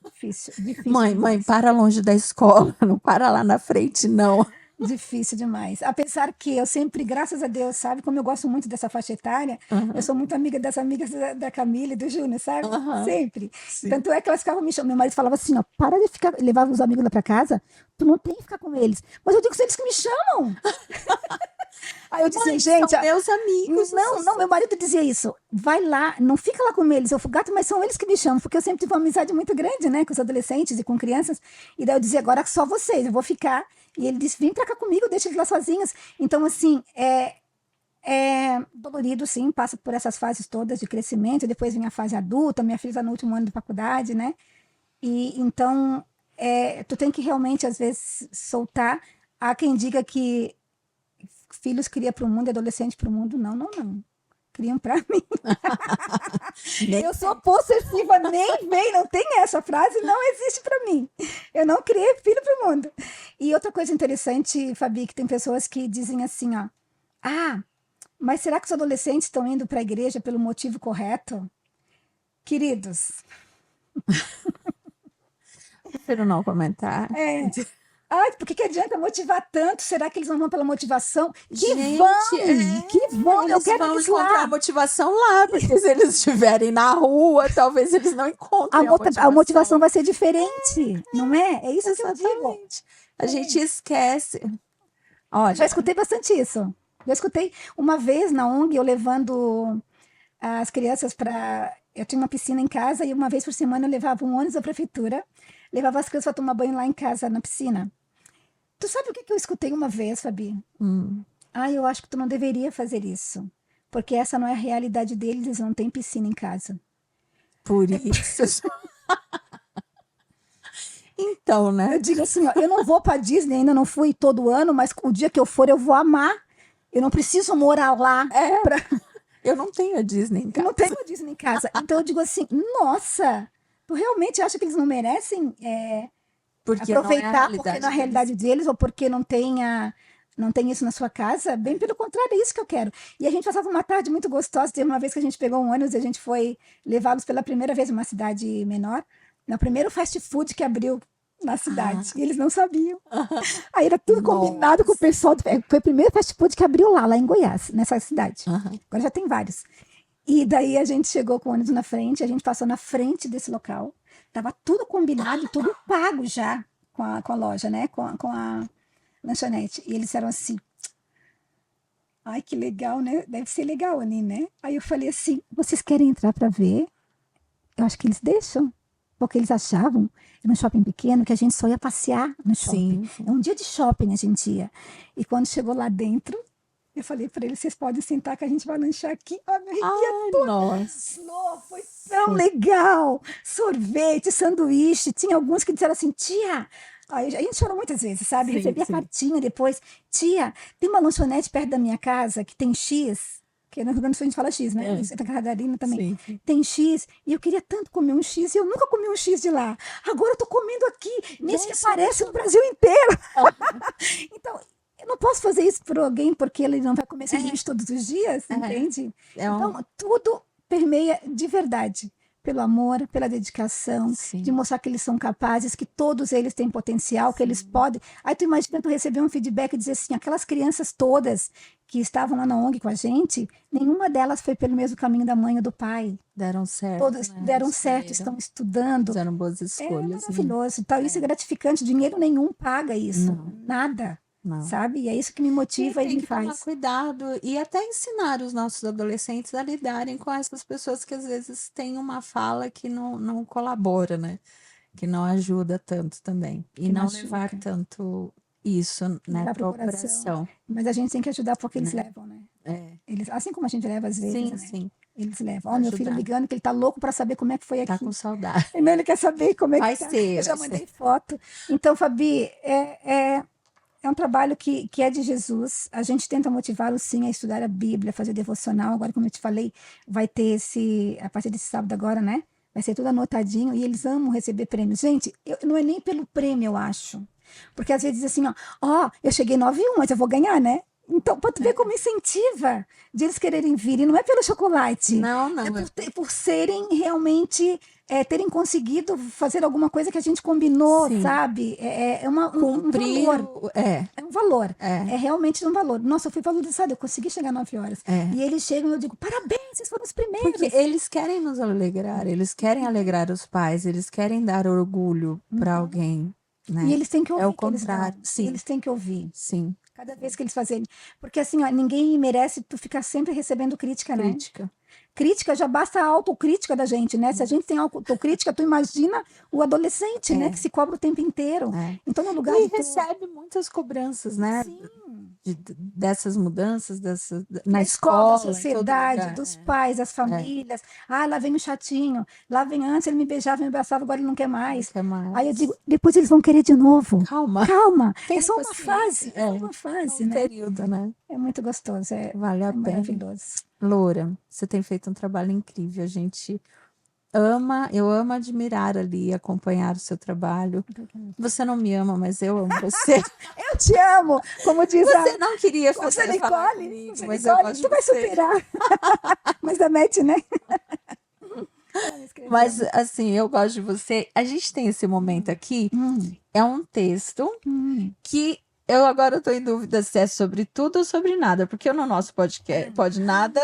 Difícil, difícil Mãe, demais. para longe da escola, não para lá na frente, não. Difícil demais. Apesar que eu sempre, graças a Deus, sabe, como eu gosto muito dessa faixa etária, eu Aham, sou muito amiga das amigas da Camila e do Júnior, sabe? aham, Sempre. sim. Tanto é que elas ficavam me chamando. Meu marido falava assim: ó, para de ficar, levava os amigos lá pra casa, tu não tem que ficar com eles. Mas eu digo que são eles que me chamam. Aí eu dizia, Mãe, gente, são meus amigos. não, meu marido dizia isso. Vai lá, não fica lá com eles. Eu falo, gato, mas são eles que me chamam, porque eu sempre tive uma amizade muito grande, né, com os adolescentes e com crianças. E daí eu dizia, agora só vocês, eu vou ficar. E ele disse, vem pra cá comigo, deixa eles lá sozinhos. Então, assim, é dolorido, sim, passa por essas fases todas de crescimento, depois vem a fase adulta, minha filha está no último ano de faculdade, né? E então, tu tem que realmente, às vezes, soltar. Há quem diga que filhos cria para o mundo e adolescente para o mundo. Não, não, não. Criam para mim. Nem Eu sou possessiva, nem vem, não tem essa frase, não existe para mim. Eu não criei filho para o mundo. E outra coisa interessante, Fabi, que tem pessoas que dizem assim, ó, ah, mas será que os adolescentes estão indo para a igreja pelo motivo correto? Queridos, prefiro não comentar. ai, por que adianta motivar tanto? Será que eles não vão pela motivação? Gente, Que vão, eu eles quero vão eles encontrar a lá. motivação lá, porque se eles estiverem na rua, talvez eles não encontrem A motivação vai ser diferente, não é? É isso que eu digo. Exatamente. A gente esquece. Já Olha, escutei bastante isso. Já escutei uma vez na ONG, eu levando as crianças para. Eu tinha uma piscina em casa e uma vez por semana eu levava um ônibus da prefeitura, levava as crianças para tomar banho lá em casa, na piscina. Tu sabe o que eu escutei uma vez, Fabi? hum, Ah, eu acho que tu não deveria fazer isso, porque essa não é a realidade deles, eles não têm piscina em casa. por isso. Então, Eu né? digo assim, ó, eu não vou para Disney, ainda não fui todo ano, mas o dia que eu for eu vou amar. Eu não preciso morar lá. Eu não tenho a Disney em Eu casa. não tenho Disney em casa. Então eu digo assim, nossa, tu realmente acha que eles não merecem Porque não é a aproveitar porque realidade não é a deles. realidade deles ou porque não tem isso na sua casa? Bem pelo contrário, é isso que eu quero. E a gente passava uma tarde muito gostosa. Teve uma vez que a gente pegou um ônibus e a gente foi levá-los pela primeira vez em uma cidade menor, no primeiro fast food que abriu na cidade. E eles não sabiam. Aí era tudo combinado com o pessoal. Foi o primeiro fast food que abriu lá em Goiás, nessa cidade. Aham. Agora já tem vários. E daí a gente chegou com o ônibus na frente, a gente passou na frente desse local. Tava tudo combinado, tudo pago já com a loja, né? Com a lanchonete. E eles disseram assim: ai, que legal, né? Deve ser legal ali, né? Aí eu falei assim: vocês querem entrar para ver? Eu acho que eles deixam. Porque eles achavam, no shopping pequeno, que a gente só ia passear no shopping. Sim. É um dia de shopping a gente ia. E quando chegou lá dentro, eu falei para eles: vocês podem sentar que a gente vai lanchar aqui. Ah, me arrepia Ai, toda. nossa. Foi tão legal. Sorvete, sanduíche. Tinha alguns que disseram assim: tia. Aí a gente chorou muitas vezes, sabe? Sim, Recebi a sim. cartinha depois. Tia, tem uma lanchonete perto da minha casa que tem X. Que no Rio Grande do Sul a gente fala X, né? É. Em Santa Catarina também. Sim, sim. Tem X. E eu queria tanto comer um X. E eu nunca comi um X de lá. Agora eu tô comendo aqui. Nesse que Nossa, aparece no Brasil inteiro. Então, eu não posso fazer isso por alguém porque ele não vai comer sanduíche todos os dias, entende? É um... Então, tudo permeia de verdade. Pelo amor, pela dedicação, Sim. de mostrar que eles são capazes, que todos eles têm potencial, que eles podem. Aí tu imagina tu receber um feedback e dizer assim, aquelas crianças todas que estavam lá na ONG com a gente, nenhuma delas foi pelo mesmo caminho da mãe ou do pai. Deram certo. Todas né? deram certo, estão estudando. Fizeram boas É escolhas. né? maravilhoso. Então, isso é gratificante. Dinheiro nenhum paga isso. Não. Nada. Não. Sabe? E é isso que me motiva e tem me que tomar faz. cuidado e até ensinar os nossos adolescentes a lidarem com essas pessoas que às vezes têm uma fala que não colabora, né? Que não ajuda tanto também. E Que não machuca. levar tanto isso, né, Levar para o pro coração. coração. Mas a gente tem que ajudar porque eles Né? levam, né? É. Eles, assim como a gente leva às vezes, Sim, né? sim. Eles levam. Ó, meu filho Ajudar. ligando que ele tá louco para saber como é que foi Tá aqui. com saudade. Ele quer saber como é Vai que tá. ser, Eu já vai mandei foto. Então, Fabi, é um trabalho que é de Jesus. A gente tenta motivá-lo, sim, a estudar a Bíblia, fazer devocional. Agora, como eu te falei, vai ter a partir desse sábado agora, né? Vai ser tudo anotadinho e eles amam receber prêmios. Gente, não é nem pelo prêmio, eu acho. Porque às vezes diz assim, ó, eu cheguei 9-1, mas eu vou ganhar, né? Então, para tu ver como incentiva de eles quererem vir. E não é pelo chocolate. Não, não. Por serem realmente, terem conseguido fazer alguma coisa que a gente combinou, Sim. sabe? Um Cumprir. valor. É um valor. É. É realmente um valor. Nossa, eu fui valorizada, eu consegui chegar 9 horas. E eles chegam e eu digo, parabéns, vocês foram os primeiros. Porque eles querem nos alegrar, eles querem alegrar os pais, eles querem dar orgulho para alguém, né? E eles têm que ouvir. É o que eles dão. contrário. Sim, Eles têm que ouvir. sim. Cada vez que eles fazem. Porque assim, ó, ninguém merece tu ficar sempre recebendo crítica, né? Crítica, já basta a autocrítica da gente, né? Se a gente tem autocrítica, tu imagina o adolescente, né? Que se cobra o tempo inteiro. Então, no lugar E de tu... recebe muitas cobranças, né? Sim. Dessas mudanças, na escola, da em todo sociedade, lugar. dos pais, das famílias. Ah, lá vem o chatinho. Lá vem antes, ele me beijava, me abraçava, agora ele não quer mais. Não quer mais. Aí eu digo, depois eles vão querer de novo. Calma. É só uma fase. É uma fase, um né? período, né? É muito gostoso. Vale a pena. Maravilhoso. Loura, você tem feito um trabalho incrível. A gente ama, eu amo admirar ali, acompanhar o seu trabalho. Você não me ama, mas eu amo você. Eu te amo, como diz Você não queria fazer Nicole, mas eu gosto tu vai superar. Mas a Mete, né? Mas assim, eu gosto de você. A gente tem esse momento aqui, é um texto que eu agora estou em dúvida se é sobre tudo ou sobre nada, porque no nosso podcast pode nada,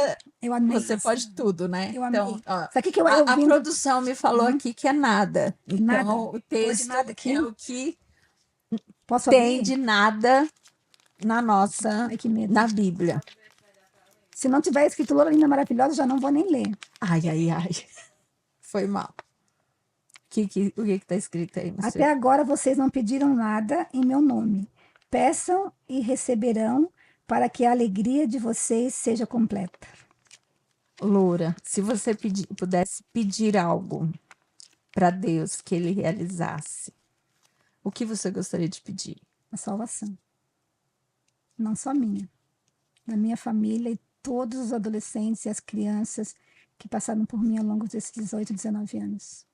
você pode tudo, né? Eu amei. Então, ó, Sabe que eu a produção me falou aqui que é nada. Então, nada. o texto nada aqui. é o que Posso tem abrir? de nada na nossa, Ai, que medo. na Bíblia. Se não tiver escrito Loura Linda Maravilhosa, já não vou nem ler. Ai, ai, ai. Foi mal. O que está escrito aí? Até agora vocês não pediram nada em meu nome. Peçam e receberão para que a alegria de vocês seja completa. Loura, se você pudesse pedir algo para Deus que ele realizasse, o que você gostaria de pedir? A salvação. Não só minha, da minha família e todos os adolescentes e as crianças que passaram por mim ao longo desses 18, 19 anos.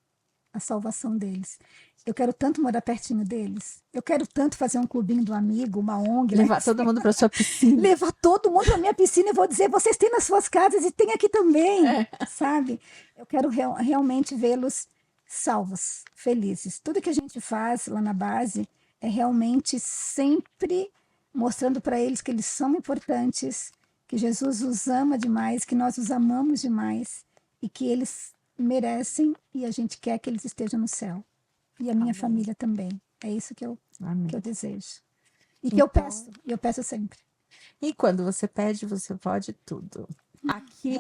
A salvação deles. Eu quero tanto morar pertinho deles. Eu quero tanto fazer um clubinho do amigo, uma ONG. Levar todo mundo para sua piscina. Levar todo mundo para minha piscina e vou dizer, vocês têm nas suas casas e tem aqui também, sabe? Eu quero realmente vê-los salvos, felizes. Tudo que a gente faz lá na base é realmente sempre mostrando para eles que eles são importantes, que Jesus os ama demais, que nós os amamos demais e que eles merecem e a gente quer que eles estejam no céu. E a minha família também. É isso que eu desejo. E que eu peço sempre. E quando você pede, você pode tudo. Aqui,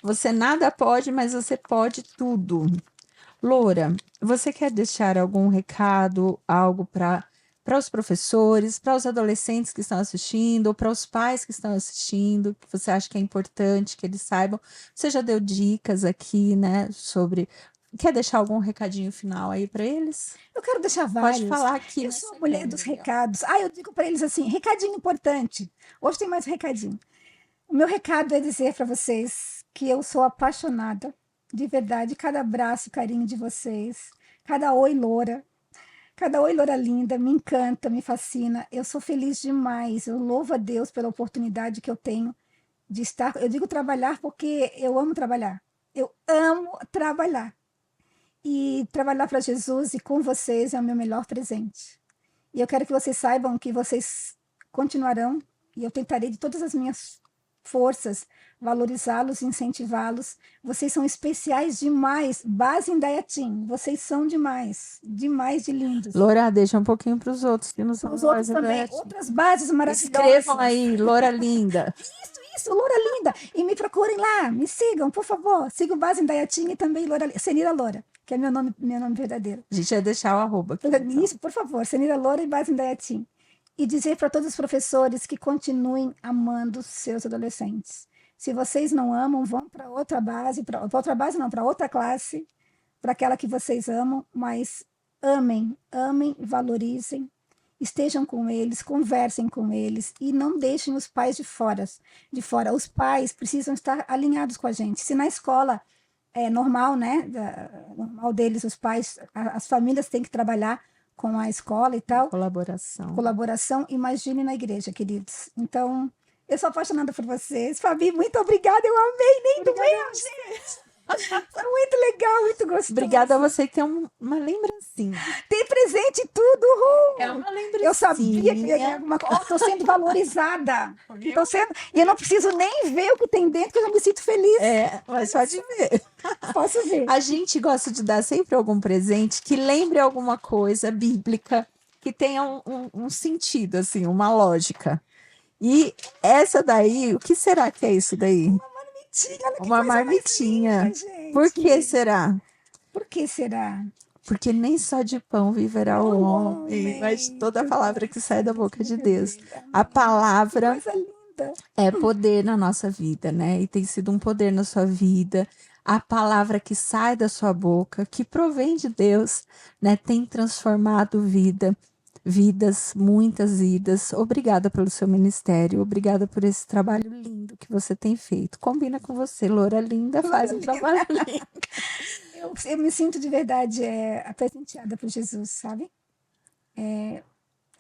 você nada pode, mas você pode tudo. Loura, você quer deixar algum recado, algo para os professores, para os adolescentes que estão assistindo, ou para os pais que estão assistindo, que você acha que é importante que eles saibam? Você já deu dicas aqui, né, sobre... Quer deixar algum recadinho final aí para eles? Eu quero deixar vários. Pode falar aqui. Eu sou a mulher dos recados. Eu digo para eles assim, recadinho importante. Hoje tem mais um recadinho. O meu recado é dizer para vocês que eu sou apaixonada, de verdade, cada abraço, carinho de vocês, cada oi, Loura linda, me encanta, me fascina. Eu sou feliz demais. Eu louvo a Deus pela oportunidade que eu tenho de estar. Eu digo trabalhar porque eu amo trabalhar. Eu amo trabalhar. E trabalhar para Jesus e com vocês é o meu melhor presente. E eu quero que vocês saibam que vocês continuarão, e eu tentarei de todas as minhas forças valorizá-los, incentivá-los. Vocês são especiais demais. Base em Indaiatim. Vocês são demais. Demais de lindos. Loura, deixa um pouquinho para os outros que não são os outros também. Outras bases maravilhosas. Escrevam aí, Loura Linda. Isso, Loura Linda. E me procurem lá, me sigam, por favor. Sigam Base Indaiatim e também Senira Loura, que é meu nome verdadeiro. A gente vai deixar o arroba aqui. Então. Isso, por favor, Senira Loura e Base Indaiatim. E dizer para todos os professores que continuem amando seus adolescentes. Se vocês não amam, vão para outra base, para outra classe, para aquela que vocês amam, mas amem, valorizem, estejam com eles, conversem com eles e não deixem os pais de fora. Os pais precisam estar alinhados com a gente. Se na escola é normal, né? Normal deles, os pais, as famílias têm que trabalhar, com a escola e tal, Colaboração. imagine na igreja, queridos. Então, eu sou apaixonada por vocês. Fabi, muito obrigada, eu amei, nem doeu, gente. Foi muito legal, muito gostoso. Obrigada a você que tem uma lembrancinha. Tem presente e tudo, uhul. É uma lembrancinha. Eu sabia que ia ganhar alguma coisa. Estou sendo valorizada. E eu não preciso nem ver o que tem dentro, que eu já me sinto feliz. Mas pode ver. Posso ver. A gente gosta de dar sempre algum presente que lembre alguma coisa bíblica, que tenha um sentido, assim, uma lógica. E essa daí, o que será que é isso daí? Olha que Uma coisa mais marmitinha. linda, gente. Por que será? Por que será? Porque nem só de pão viverá o homem, mas de toda a palavra que sai da boca de Deus. A palavra Coisa linda. é poder na nossa vida, né? E tem sido um poder na sua vida. A palavra que sai da sua boca, que provém de Deus, né? Tem transformado vidas, muitas vidas. Obrigada pelo seu ministério, obrigada por esse trabalho lindo que você tem feito. Combina com você, Loura Linda, faz um trabalho lindo. Eu me sinto de verdade presenteada por Jesus, sabe? É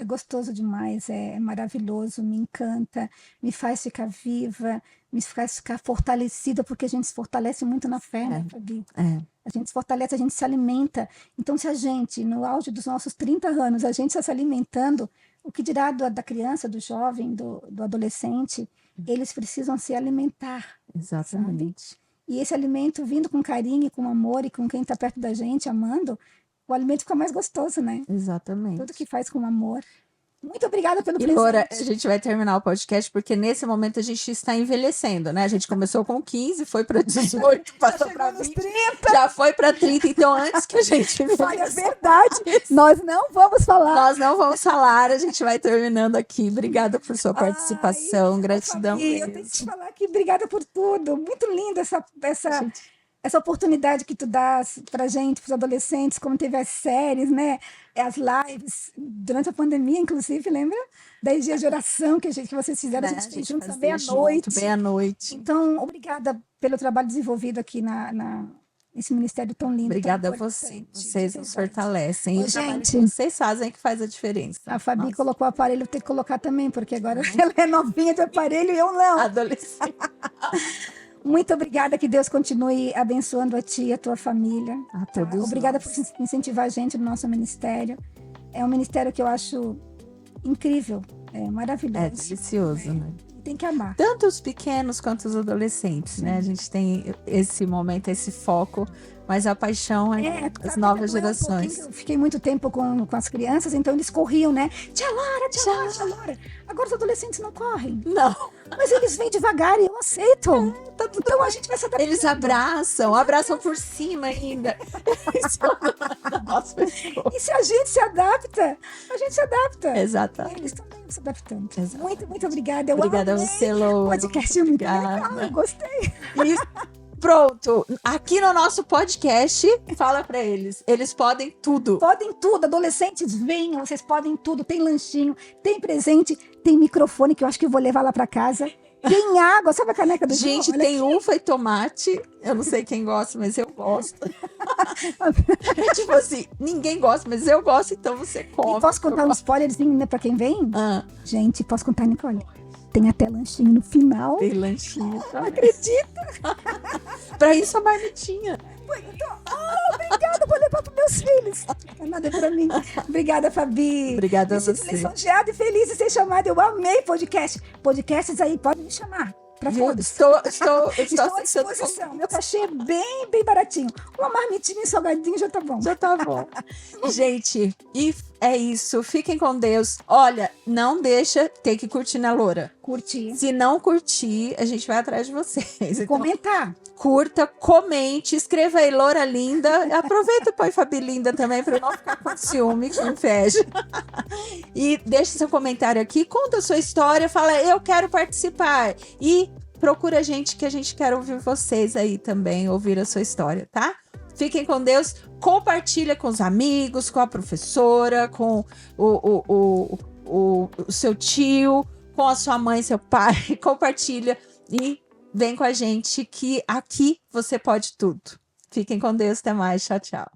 gostoso demais, é maravilhoso, me encanta, me faz ficar viva, me faz ficar fortalecida, porque a gente se fortalece muito na fé, né, Fabi? A gente se fortalece, a gente se alimenta. Então, se a gente, no auge dos nossos 30 anos, a gente está se alimentando, o que dirá da criança, do jovem, do adolescente, eles precisam se alimentar. Exatamente. Sabe? E esse alimento vindo com carinho, com amor e com quem está perto da gente, amando, o alimento fica mais gostoso, né? Exatamente. Tudo que faz com amor. Muito obrigada pelo presente. Loura, a gente vai terminar o podcast porque nesse momento a gente está envelhecendo, né? A gente começou com 15, foi para 18, passou para 20, 30. já foi para 30. Então, antes que a gente fale a verdade, nós não vamos falar. Nós não vamos falar, a gente vai terminando aqui. Obrigada por sua participação, gratidão Fabi, eu tenho que te falar que obrigada por tudo. Muito linda essa oportunidade que tu dás pra gente, pros adolescentes, como teve as séries, né? As lives, durante a pandemia, inclusive, lembra? 10 dias de oração que vocês fizeram, a gente fez juntos à meia-noite. Meia-noite. Então, obrigada pelo trabalho desenvolvido aqui nesse ministério tão lindo. Obrigada a você. Vocês nos fortalecem. Ô, gente, vocês fazem que faz a diferença. A Fabi colocou o aparelho, eu tenho que colocar também, porque agora ela é novinha de aparelho e eu não. Adolescente. Muito obrigada, que Deus continue abençoando a ti e a tua família. A todos Obrigada nós. por incentivar a gente no nosso ministério. É um ministério que eu acho incrível, maravilhoso. É delicioso, né? Tem que amar. Tanto os pequenos quanto os adolescentes, né? A gente tem esse momento, esse foco, mas a paixão é as novas gerações. Eu fiquei muito tempo com as crianças, então eles corriam, né? Tia Laura, tia Laura, tia Laura. Agora os adolescentes não correm. Não. Mas eles vêm devagar e eu aceito. Então a gente vai se adaptar. Eles abraçam por cima ainda. E se a gente se adapta, a gente se adapta. Exatamente. Eles também se adaptando. Exato. Muito, muito obrigada. Obrigada a você, Lou. O podcast é muito legal, eu gostei. Pronto, aqui no nosso podcast, fala pra eles, eles podem tudo. Podem tudo, adolescentes, venham, vocês podem tudo. Tem lanchinho, tem presente, tem microfone que eu acho que eu vou levar lá pra casa. Tem água, sabe a caneca do Gente, João? tem uva e tomate. Eu não sei quem gosta, mas eu gosto. Tipo assim, ninguém gosta, mas eu gosto, então você come. E posso contar um spoilerzinho, né, pra quem vem? Gente, posso contar, Nicole? Tem até lanchinho no final. Tem lanchinho. Não acredito. Pra isso a marmitinha. Obrigada, vou levar para meus filhos. Não é nada pra mim. Obrigada, Fabi. Obrigada a você. Lisonjeada e feliz de ser chamada. Eu amei podcast. Podcasts aí, podem me chamar. Pra todos. Estou à disposição. Meu cachê é bem, bem baratinho. Uma marmitinha e salgadinho já tá bom. Já tá bom. Gente, e é isso. Fiquem com Deus. Olha, não deixa, tem que curtir, né, Loura? Curtir. Se não curtir, a gente vai atrás de vocês. Então, comentar. Curta, comente, escreva aí, Loura Linda. Aproveita e põe Fabi Linda também, para não ficar com ciúme, com inveja. E deixa seu comentário aqui, conta a sua história, fala, eu quero participar. E procura a gente, que a gente quer ouvir vocês aí também, ouvir a sua história, tá? Fiquem com Deus, compartilha com os amigos, com a professora, com o seu tio, com a sua mãe, seu pai, compartilha e vem com a gente que aqui você pode tudo. Fiquem com Deus, até mais, tchau, tchau.